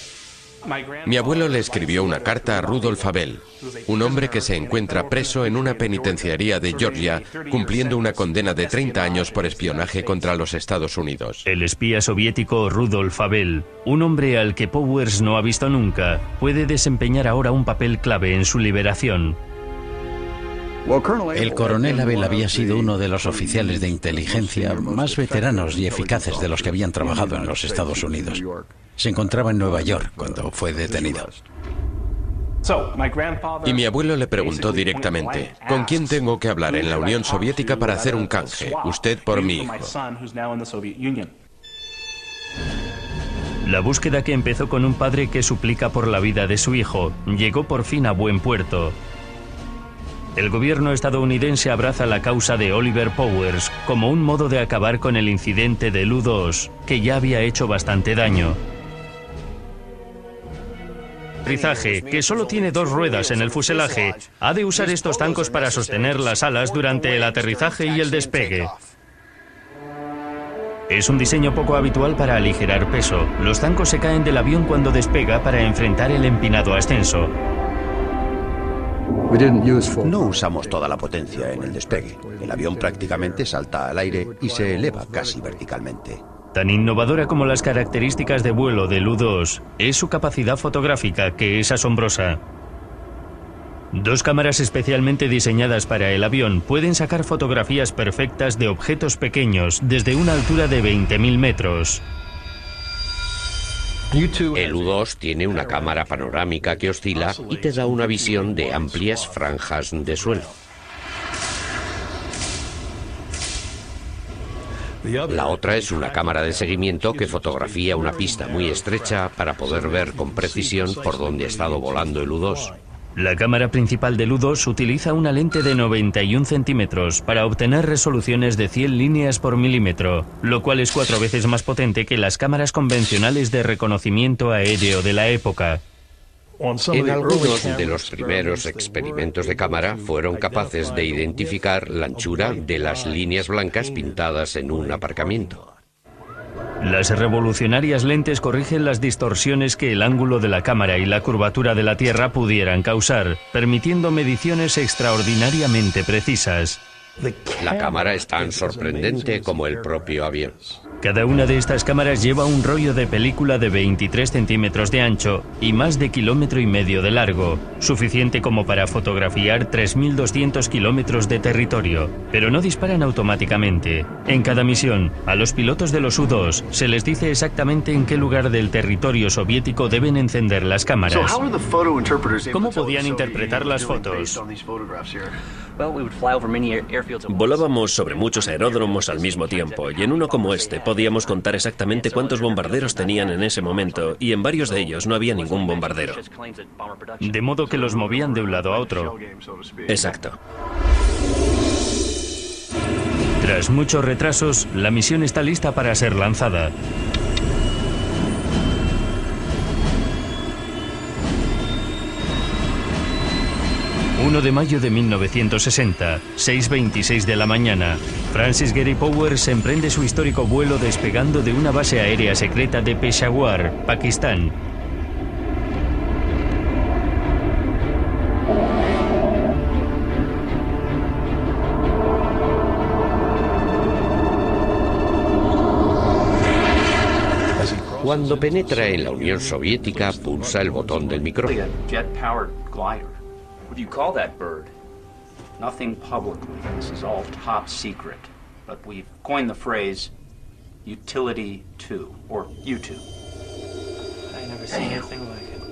Mi abuelo le escribió una carta a Rudolf Abel, un hombre que se encuentra preso en una penitenciaría de Georgia, cumpliendo una condena de 30 años por espionaje contra los Estados Unidos. El espía soviético Rudolf Abel, un hombre al que Powers no ha visto nunca, puede desempeñar ahora un papel clave en su liberación. El coronel Abel había sido uno de los oficiales de inteligencia más veteranos y eficaces de los que habían trabajado en los Estados Unidos. Se encontraba en Nueva York cuando fue detenido. Y mi abuelo le preguntó directamente, ¿con quién tengo que hablar en la Unión Soviética para hacer un canje? Usted por mi hijo. La búsqueda, que empezó con un padre que suplica por la vida de su hijo, llegó por fin a buen puerto. El gobierno estadounidense abraza la causa de Oliver Powers como un modo de acabar con el incidente del U-2, que ya había hecho bastante daño. Aterrizaje, que solo tiene 2 ruedas en el fuselaje, ha de usar estos tancos para sostener las alas durante el aterrizaje y el despegue. Es un diseño poco habitual para aligerar peso. Los tancos se caen del avión cuando despega para enfrentar el empinado ascenso. No usamos toda la potencia en el despegue. El avión prácticamente salta al aire y se eleva casi verticalmente. Tan innovadora como las características de vuelo del U-2 es su capacidad fotográfica, que es asombrosa. 2 cámaras especialmente diseñadas para el avión pueden sacar fotografías perfectas de objetos pequeños desde una altura de 20.000 metros. El U-2 tiene una cámara panorámica que oscila y te da una visión de amplias franjas de suelo. La otra es una cámara de seguimiento que fotografía una pista muy estrecha para poder ver con precisión por dónde ha estado volando el U-2. La cámara principal del U-2 utiliza una lente de 91 centímetros para obtener resoluciones de 100 líneas por milímetro, lo cual es 4 veces más potente que las cámaras convencionales de reconocimiento aéreo de la época. En algunos de los primeros experimentos de cámara fueron capaces de identificar la anchura de las líneas blancas pintadas en un aparcamiento. Las revolucionarias lentes corrigen las distorsiones que el ángulo de la cámara y la curvatura de la Tierra pudieran causar, permitiendo mediciones extraordinariamente precisas. La cámara es tan sorprendente como el propio avión. Cada una de estas cámaras lleva un rollo de película de 23 centímetros de ancho y más de 1,5 kilómetros de largo, suficiente como para fotografiar 3.200 kilómetros de territorio, pero no disparan automáticamente. En cada misión, a los pilotos de los U-2 se les dice exactamente en qué lugar del territorio soviético deben encender las cámaras. ¿Cómo podían interpretar las fotos? Volábamos sobre muchos aeródromos al mismo tiempo, y en uno como este podíamos contar exactamente cuántos bombarderos tenían en ese momento, y en varios de ellos no había ningún bombardero. De modo que los movían de un lado a otro. Exacto. Tras muchos retrasos, la misión está lista para ser lanzada. ...1 de mayo de 1960, 6:26 de la mañana, Francis Gary Powers emprende su histórico vuelo despegando de una base aérea secreta de Peshawar, Pakistán. Cuando penetra en la Unión Soviética, pulsa el botón del micrófono. What do you call that bird? Nothing publicly. This is all top secret. But we've coined the phrase Utility 2, or U2. I never seen anything like it.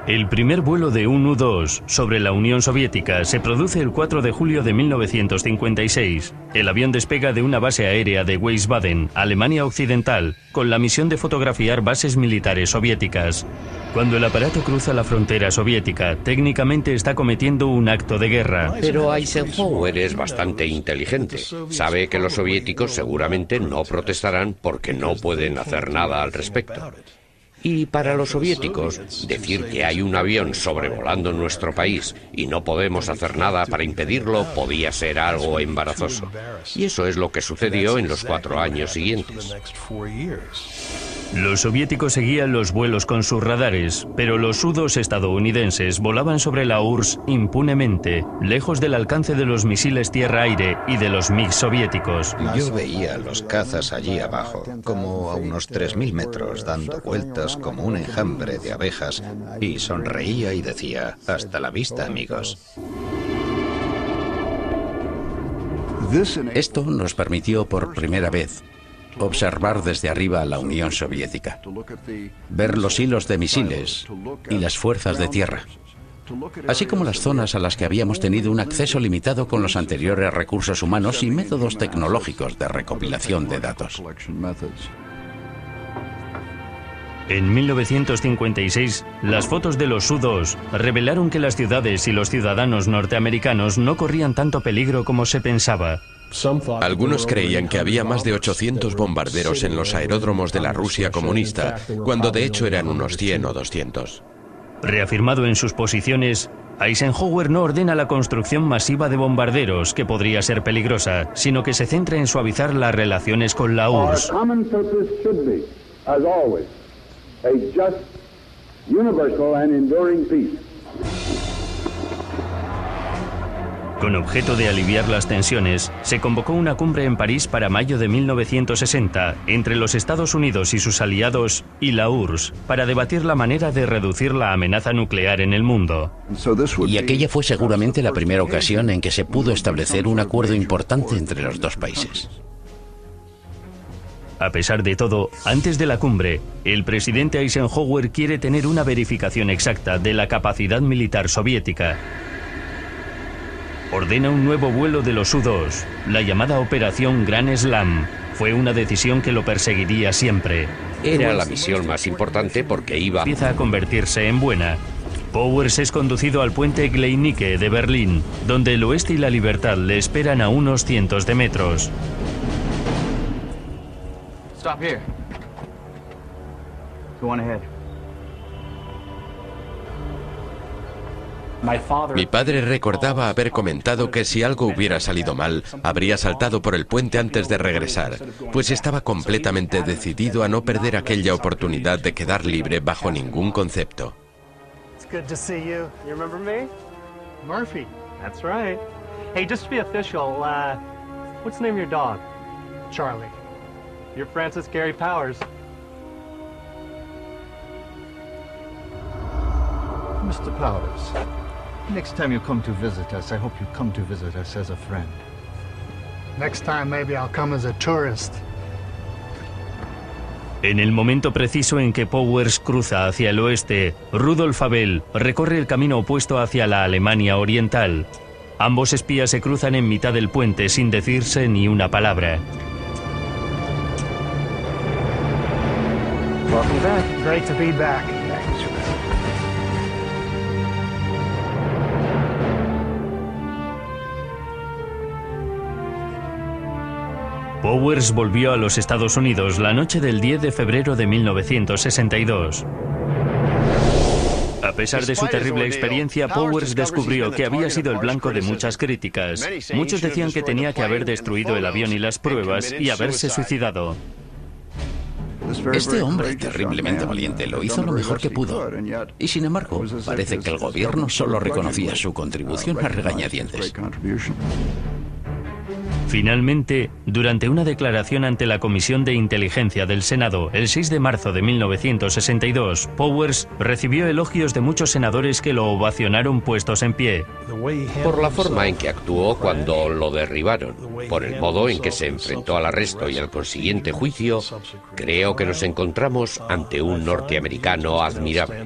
El primer vuelo de un U-2 sobre la Unión Soviética se produce el 4 de julio de 1956. El avión despega de una base aérea de Wiesbaden, Alemania Occidental, con la misión de fotografiar bases militares soviéticas. Cuando el aparato cruza la frontera soviética, técnicamente está cometiendo un acto de guerra. Pero Eisenhower es bastante inteligente. Sabe que los soviéticos seguramente no protestarán porque no pueden hacer nada al respecto. Y para los soviéticos, decir que hay un avión sobrevolando nuestro país y no podemos hacer nada para impedirlo podía ser algo embarazoso. Y eso es lo que sucedió en los 4 años siguientes. Los soviéticos seguían los vuelos con sus radares, pero los U-2 estadounidenses volaban sobre la URSS impunemente, lejos del alcance de los misiles tierra-aire y de los MiG soviéticos. Yo veía a los cazas allí abajo, como a unos 3.000 metros, dando vueltas como un enjambre de abejas, y sonreía y decía, hasta la vista, amigos. Esto nos permitió por primera vez observar desde arriba a la Unión Soviética, ver los hilos de misiles y las fuerzas de tierra, así como las zonas a las que habíamos tenido un acceso limitado con los anteriores recursos humanos y métodos tecnológicos de recopilación de datos. En 1956, las fotos de los U-2 revelaron que las ciudades y los ciudadanos norteamericanos no corrían tanto peligro como se pensaba. Algunos creían que había más de 800 bombarderos en los aeródromos de la Rusia comunista, cuando de hecho eran unos 100 o 200. Reafirmado en sus posiciones, Eisenhower no ordena la construcción masiva de bombarderos, que podría ser peligrosa, sino que se centra en suavizar las relaciones con la URSS. Con objeto de aliviar las tensiones, se convocó una cumbre en París para mayo de 1960 entre los Estados Unidos y sus aliados y la URSS para debatir la manera de reducir la amenaza nuclear en el mundo. Y aquella fue seguramente la primera ocasión en que se pudo establecer un acuerdo importante entre los dos países. A pesar de todo, antes de la cumbre, el presidente Eisenhower quiere tener una verificación exacta de la capacidad militar soviética. Ordena un nuevo vuelo de los U-2, la llamada Operación Gran Slam. Fue una decisión que lo perseguiría siempre. Era la misión más importante porque empieza a convertirse en buena. Powers es conducido al puente Gleinicke de Berlín, donde el oeste y la libertad le esperan a unos cientos de metros. Stop here. Go on ahead. Mi padre recordaba haber comentado que si algo hubiera salido mal, habría saltado por el puente antes de regresar, pues estaba completamente decidido a no perder aquella oportunidad de quedar libre bajo ningún concepto. It's good to see you. You remember me? Murphy. That's right. Hey, just to be official, what's the name of your dog? Charlie. You're Francis Gary Powers. Mr. Powers, next time you come to visit us, I hope you come to visit us as a friend. Next time, maybe I'll come as a tourist. En el momento preciso en que Powers cruza hacia el oeste, Rudolf Abel recorre el camino opuesto hacia la Alemania Oriental. Ambos espías se cruzan en mitad del puente sin decirse ni una palabra. Welcome back. Great to be back. Powers volvió a los Estados Unidos la noche del 10 de febrero de 1962. A pesar de su terrible experiencia, Powers descubrió que había sido el blanco de muchas críticas. Muchos decían que tenía que haber destruido el avión y las pruebas y haberse suicidado. Este hombre terriblemente valiente lo hizo lo mejor que pudo. Y sin embargo, parece que el gobierno solo reconocía su contribución a regañadientes. Finalmente, durante una declaración ante la Comisión de Inteligencia del Senado el 6 de marzo de 1962, Powers recibió elogios de muchos senadores que lo ovacionaron puestos en pie. Por la forma en que actuó cuando lo derribaron, por el modo en que se enfrentó al arresto y al consiguiente juicio, creo que nos encontramos ante un norteamericano admirable.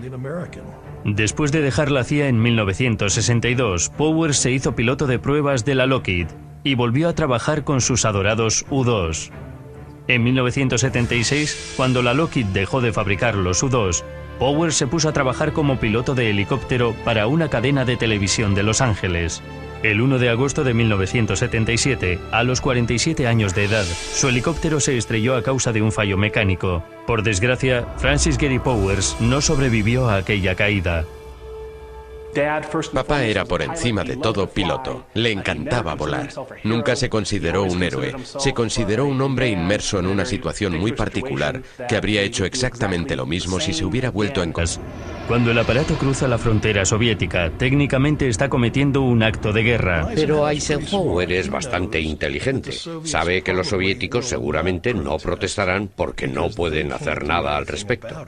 Después de dejar la CIA en 1962, Powers se hizo piloto de pruebas de la Lockheed y volvió a trabajar con sus adorados U-2. En 1976, cuando la Lockheed dejó de fabricar los U-2, Powers se puso a trabajar como piloto de helicóptero para una cadena de televisión de Los Ángeles. El 1 de agosto de 1977, a los 47 años de edad, su helicóptero se estrelló a causa de un fallo mecánico. Por desgracia, Francis Gary Powers no sobrevivió a aquella caída. Papá era por encima de todo piloto. Le encantaba volar. Nunca se consideró un héroe. Se consideró un hombre inmerso en una situación muy particular que habría hecho exactamente lo mismo si se hubiera vuelto en casa. Cuando el aparato cruza la frontera soviética, técnicamente está cometiendo un acto de guerra. Pero Eisenhower es bastante inteligente. Sabe que los soviéticos seguramente no protestarán porque no pueden hacer nada al respecto.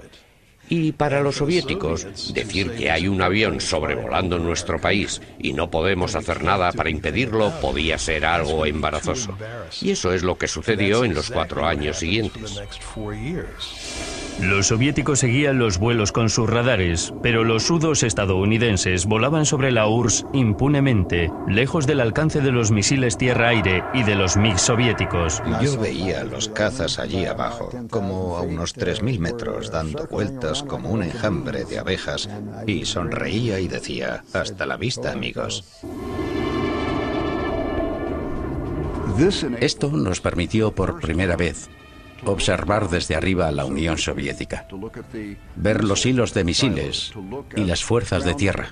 Y para los soviéticos, decir que hay un avión sobrevolando nuestro país y no podemos hacer nada para impedirlo podía ser algo embarazoso. Y eso es lo que sucedió en los 4 años siguientes. Los soviéticos seguían los vuelos con sus radares, pero los U-2 estadounidenses volaban sobre la URSS impunemente, lejos del alcance de los misiles tierra-aire y de los MiG soviéticos. Yo veía los cazas allí abajo, como a unos 3000 metros, dando vueltas como un enjambre de abejas, y sonreía y decía, hasta la vista, amigos. Esto nos permitió por primera vez observar desde arriba a la Unión Soviética, ver los hilos de misiles y las fuerzas de tierra,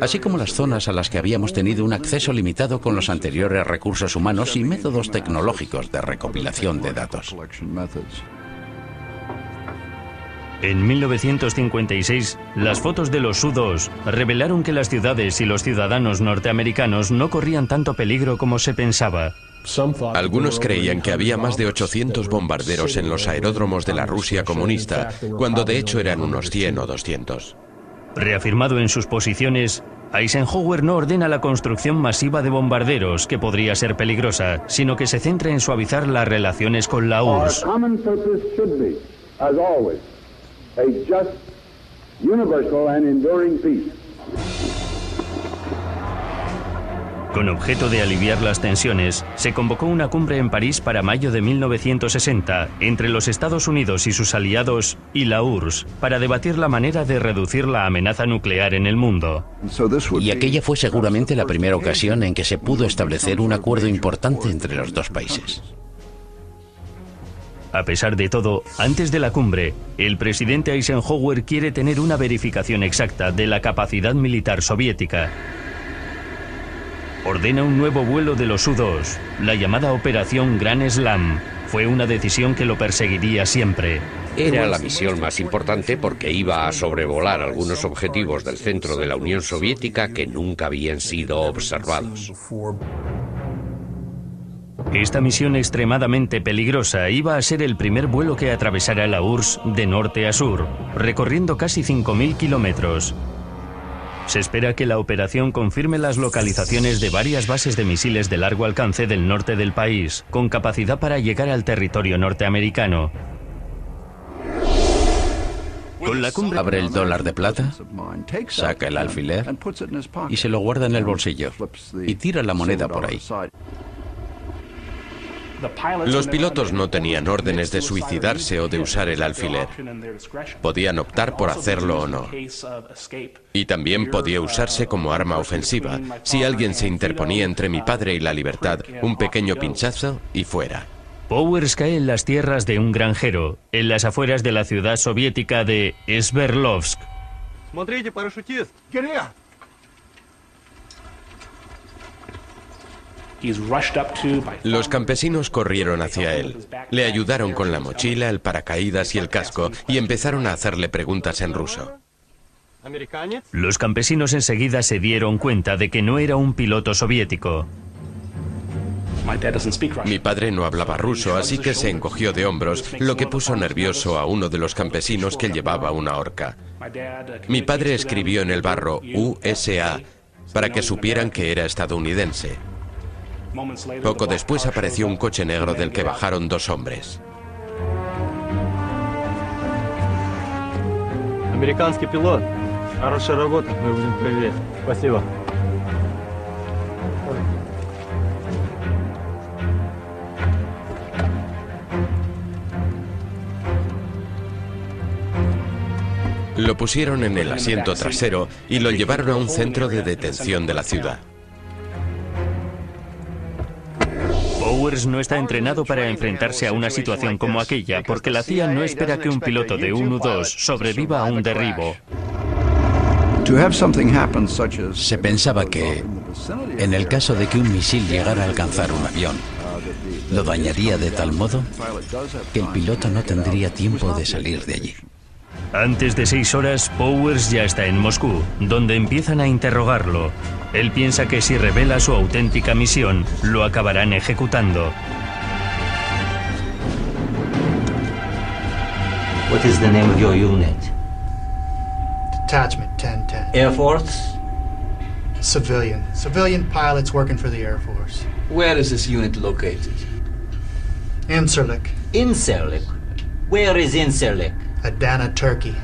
así como las zonas a las que habíamos tenido un acceso limitado con los anteriores recursos humanos y métodos tecnológicos de recopilación de datos. En 1956, las fotos de los U-2 revelaron que las ciudades y los ciudadanos norteamericanos no corrían tanto peligro como se pensaba. Algunos creían que había más de 800 bombarderos en los aeródromos de la Rusia comunista, cuando de hecho eran unos 100 o 200. Reafirmado en sus posiciones, Eisenhower no ordena la construcción masiva de bombarderos, que podría ser peligrosa, sino que se centra en suavizar las relaciones con la URSS. Con objeto de aliviar las tensiones, se convocó una cumbre en París para mayo de 1960 entre los Estados Unidos y sus aliados y la URSS para debatir la manera de reducir la amenaza nuclear en el mundo. Y aquella fue seguramente la primera ocasión en que se pudo establecer un acuerdo importante entre los dos países. A pesar de todo, antes de la cumbre, el presidente Eisenhower quiere tener una verificación exacta de la capacidad militar soviética. Ordena un nuevo vuelo de los U-2, la llamada Operación Gran Slam. Fue una decisión que lo perseguiría siempre. Era la misión más importante porque iba a sobrevolar algunos objetivos del centro de la Unión Soviética que nunca habían sido observados. Esta misión extremadamente peligrosa iba a ser el primer vuelo que atravesara la URSS de norte a sur, recorriendo casi 5.000 kilómetros. Se espera que la operación confirme las localizaciones de varias bases de misiles de largo alcance del norte del país, con capacidad para llegar al territorio norteamericano. Con la cumbre... Abre el dólar de plata, saca el alfiler y se lo guarda en el bolsillo y tira la moneda por ahí. Los pilotos no tenían órdenes de suicidarse o de usar el alfiler. Podían optar por hacerlo o no. Y también podía usarse como arma ofensiva. Si alguien se interponía entre mi padre y la libertad, un pequeño pinchazo y fuera. Powers cae en las tierras de un granjero, en las afueras de la ciudad soviética de Sverdlovsk. Los campesinos corrieron hacia él. Le ayudaron con la mochila, el paracaídas y el casco y empezaron a hacerle preguntas en ruso. Los campesinos enseguida se dieron cuenta de que no era un piloto soviético. Mi padre no hablaba ruso, así que se encogió de hombros, lo que puso nervioso a uno de los campesinos que llevaba una horca. Mi padre escribió en el barro USA para que supieran que era estadounidense. Poco después apareció un coche negro del que bajaron 2 hombres. Американский пилот. Хорошая работа. Мы будем проверять. Спасибо. Lo pusieron en el asiento trasero y lo llevaron a un centro de detención de la ciudad. Powers no está entrenado para enfrentarse a una situación como aquella, porque la CIA no espera que un piloto de un U-2 sobreviva a un derribo. Se pensaba que, en el caso de que un misil llegara a alcanzar un avión, lo dañaría de tal modo que el piloto no tendría tiempo de salir de allí. Antes de 6 horas, Powers ya está en Moscú, donde empiezan a interrogarlo. Él piensa que si revela su auténtica misión, lo acabarán ejecutando. What is the name of your unit? Detachment 1010. Air Force? Civilian. Civilian pilots working for the Air Force. Where is this unit located? Incirlik. Incirlik? Where is Incirlik? Adana, Turkey.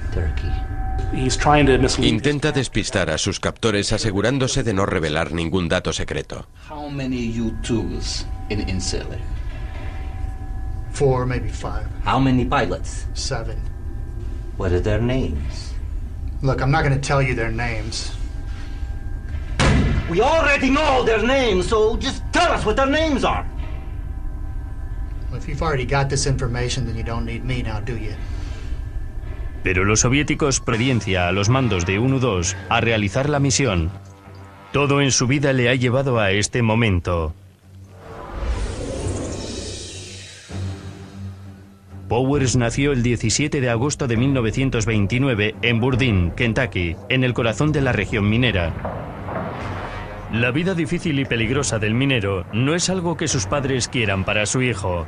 Intenta despistar a sus captores asegurándose de no revelar ningún dato secreto. How many U-2s in Incirlik? 4, maybe 5. How many pilots? 7. What are their names? Look, I'm not going to tell you their names. We already know their names, so just tell us what their names are. Well, if you've already got this information, then you don't need me now, do you? Pero los soviéticos providencia a los mandos de UN-2 a realizar la misión. Todo en su vida le ha llevado a este momento. Powers nació el 17 de agosto de 1929 en Bourdain, Kentucky, en el corazón de la región minera. La vida difícil y peligrosa del minero no es algo que sus padres quieran para su hijo.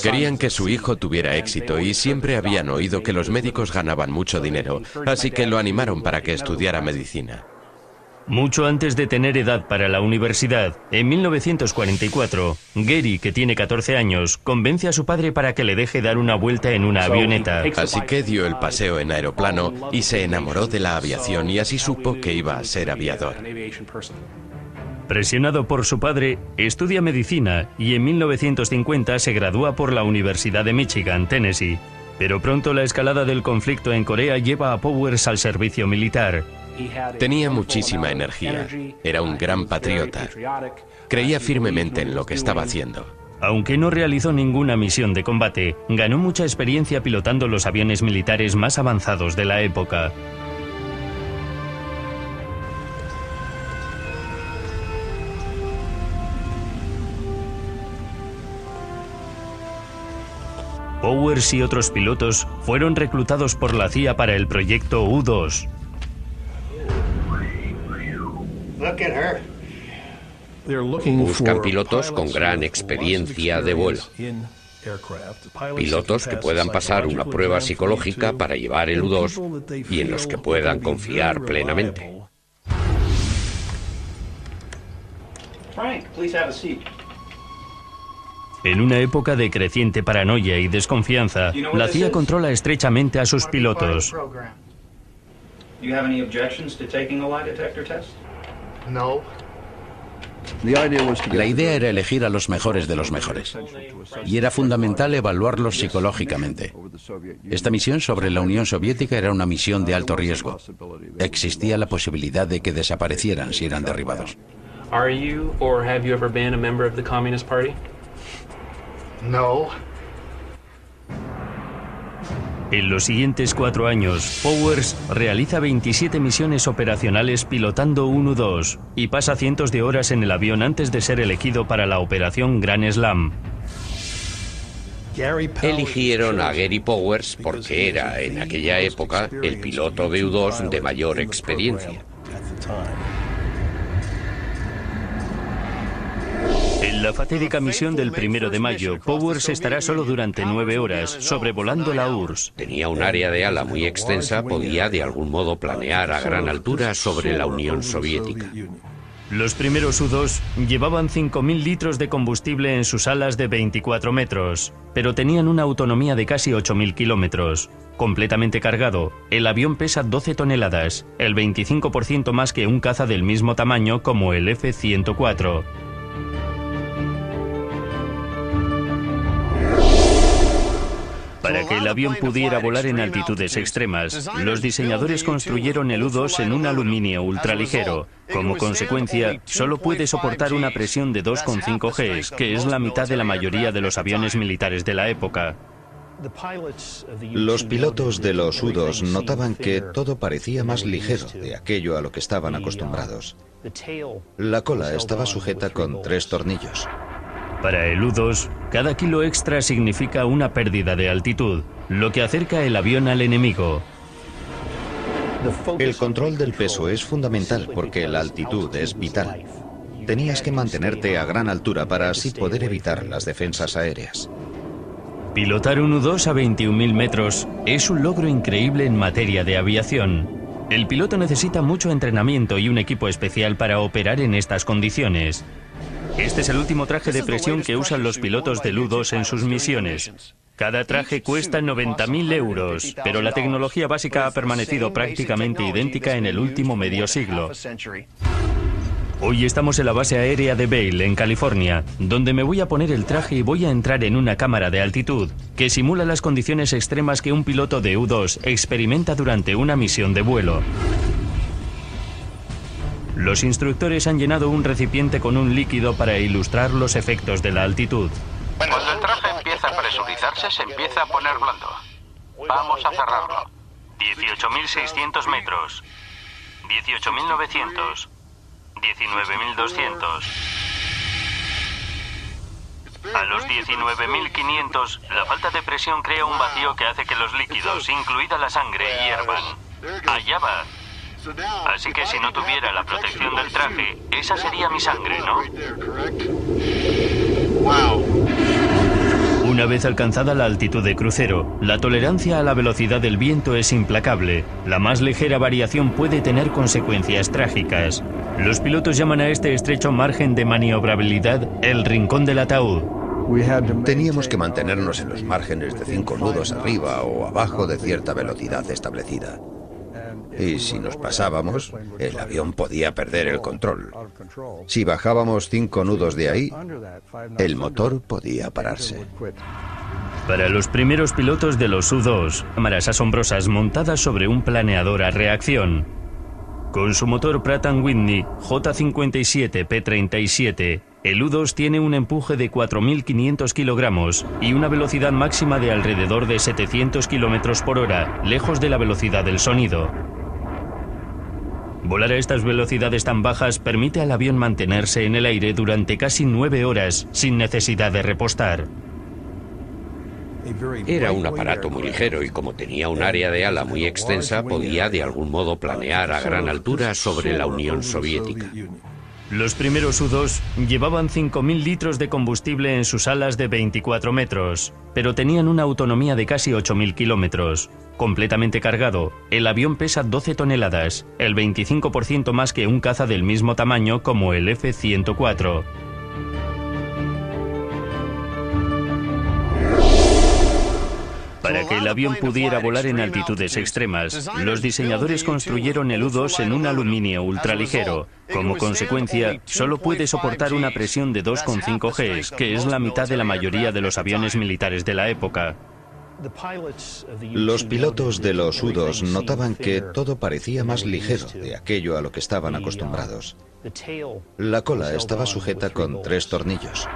Querían que su hijo tuviera éxito y siempre habían oído que los médicos ganaban mucho dinero, así que lo animaron para que estudiara medicina. Mucho antes de tener edad para la universidad, en 1944, Gary, que tiene 14 años, convence a su padre para que le deje dar una vuelta en una avioneta. Así que dio el paseo en aeroplano y se enamoró de la aviación y así supo que iba a ser aviador. Presionado por su padre, estudia medicina y en 1950 se gradúa por la Universidad de Michigan, Tennessee. Pero pronto la escalada del conflicto en Corea lleva a Powers al servicio militar. Tenía muchísima energía, era un gran patriota, creía firmemente en lo que estaba haciendo. Aunque no realizó ninguna misión de combate, ganó mucha experiencia pilotando los aviones militares más avanzados de la época. Powers y otros pilotos fueron reclutados por la CIA para el proyecto U-2. Buscan pilotos con gran experiencia de vuelo. Pilotos que puedan pasar una prueba psicológica para llevar el U-2 y en los que puedan confiar plenamente. Frank, please have a seat. En una época de creciente paranoia y desconfianza, la CIA controla estrechamente a sus pilotos. Do you have any objections to taking a lie detector test? No. La idea era elegir a los mejores de los mejores, y era fundamental evaluarlos psicológicamente. Esta misión sobre la Unión Soviética era una misión de alto riesgo. Existía la posibilidad de que desaparecieran si eran derribados. Are you or have you ever been a member of the Communist Party? No. En los siguientes 4 años, Powers realiza 27 misiones operacionales pilotando un U-2 y pasa cientos de horas en el avión antes de ser elegido para la operación Gran Slam. Eligieron a Gary Powers porque era, en aquella época, el piloto de U-2 de mayor experiencia. En la fatídica misión del 1 de mayo, Powers estará solo durante 9 horas, sobrevolando la URSS. Tenía un área de ala muy extensa, podía de algún modo planear a gran altura sobre la Unión Soviética. Los primeros U-2 llevaban 5.000 litros de combustible en sus alas de 24 metros, pero tenían una autonomía de casi 8.000 kilómetros. Completamente cargado, el avión pesa 12 toneladas, el 25% más que un caza del mismo tamaño como el F-104. Para que el avión pudiera volar en altitudes extremas, los diseñadores construyeron el U-2 en un aluminio ultraligero. Como consecuencia, solo puede soportar una presión de 2,5 Gs, que es la mitad de la mayoría de los aviones militares de la época. Los pilotos de los U-2 notaban que todo parecía más ligero de aquello a lo que estaban acostumbrados. La cola estaba sujeta con 3 tornillos. Para el U-2, cada kilo extra significa una pérdida de altitud, lo que acerca el avión al enemigo. El control del peso es fundamental porque la altitud es vital. Tenías que mantenerte a gran altura para así poder evitar las defensas aéreas. Pilotar un U-2 a 21.000 metros es un logro increíble en materia de aviación. El piloto necesita mucho entrenamiento y un equipo especial para operar en estas condiciones. Este es el último traje de presión que usan los pilotos del U-2 en sus misiones. Cada traje cuesta 90.000 euros, pero la tecnología básica ha permanecido prácticamente idéntica en el último medio siglo. Hoy estamos en la base aérea de Vail, en California, donde me voy a poner el traje y voy a entrar en una cámara de altitud que simula las condiciones extremas que un piloto de U-2 experimenta durante una misión de vuelo. Los instructores han llenado un recipiente con un líquido para ilustrar los efectos de la altitud. Cuando el traje empieza a presurizarse, se empieza a poner blando. Vamos a cerrarlo. 18.600 metros. 18.900. 19.200. A los 19.500, la falta de presión crea un vacío que hace que los líquidos, incluida la sangre, hiervan. Allá va. Así que si no tuviera la protección del traje, esa sería mi sangre, ¿no? Una vez alcanzada la altitud de crucero, la tolerancia a la velocidad del viento es implacable. La más ligera variación puede tener consecuencias trágicas. Los pilotos llaman a este estrecho margen de maniobrabilidad el rincón del ataúd. Teníamos que mantenernos en los márgenes de 5 nudos arriba o abajo de cierta velocidad establecida. Y si nos pasábamos, el avión podía perder el control. Si bajábamos 5 nudos de ahí, el motor podía pararse. Para los primeros pilotos de los U-2, cámaras asombrosas montadas sobre un planeador a reacción. Con su motor Pratt & Whitney J57P37, el U-2 tiene un empuje de 4.500 kilogramos y una velocidad máxima de alrededor de 700 kilómetros por hora, lejos de la velocidad del sonido. Volar a estas velocidades tan bajas permite al avión mantenerse en el aire durante casi 9 horas sin necesidad de repostar. Era un aparato muy ligero y como tenía un área de ala muy extensa, podía de algún modo planear a gran altura sobre la Unión Soviética. Los primeros U-2 llevaban 5.000 litros de combustible en sus alas de 24 metros, pero tenían una autonomía de casi 8.000 kilómetros. Completamente cargado, el avión pesa 12 toneladas, el 25% más que un caza del mismo tamaño como el F-104. Para que el avión pudiera volar en altitudes extremas, los diseñadores construyeron el U-2 en un aluminio ultraligero. Como consecuencia, solo puede soportar una presión de 2,5 Gs, que es la mitad de la mayoría de los aviones militares de la época. Los pilotos de los U-2 notaban que todo parecía más ligero de aquello a lo que estaban acostumbrados. La cola estaba sujeta con 3 tornillos.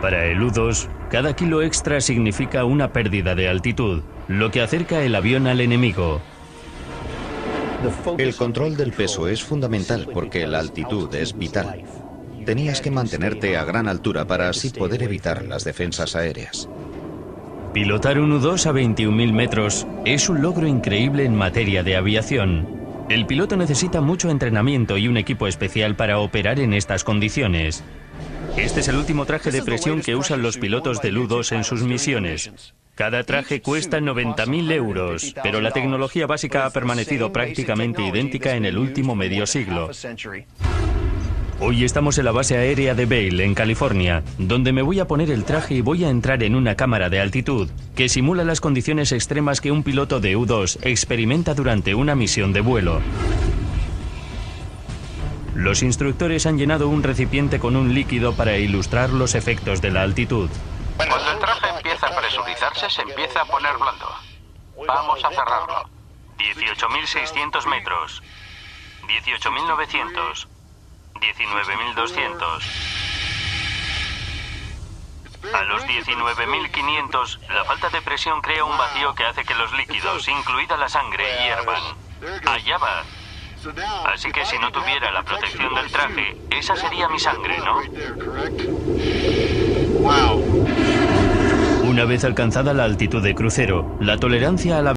Para el U-2, cada kilo extra significa una pérdida de altitud, lo que acerca el avión al enemigo. El control del peso es fundamental porque la altitud es vital. Tenías que mantenerte a gran altura para así poder evitar las defensas aéreas. Pilotar un U-2 a 21.000 metros es un logro increíble en materia de aviación. El piloto necesita mucho entrenamiento y un equipo especial para operar en estas condiciones. Este es el último traje de presión que usan los pilotos del U-2 en sus misiones. Cada traje cuesta 90.000 euros, pero la tecnología básica ha permanecido prácticamente idéntica en el último medio siglo. Hoy estamos en la base aérea de Vail, en California, donde me voy a poner el traje y voy a entrar en una cámara de altitud que simula las condiciones extremas que un piloto de U-2 experimenta durante una misión de vuelo. Los instructores han llenado un recipiente con un líquido para ilustrar los efectos de la altitud. Cuando el traje empieza a presurizarse, se empieza a poner blando. Vamos a cerrarlo. 18.600 metros. 18.900. 19.200. A los 19.500, la falta de presión crea un vacío que hace que los líquidos, incluida la sangre, hiervan. Allá va. Así que si no tuviera la protección del traje, esa sería mi sangre, ¿no? Una vez alcanzada la altitud de crucero, la tolerancia a la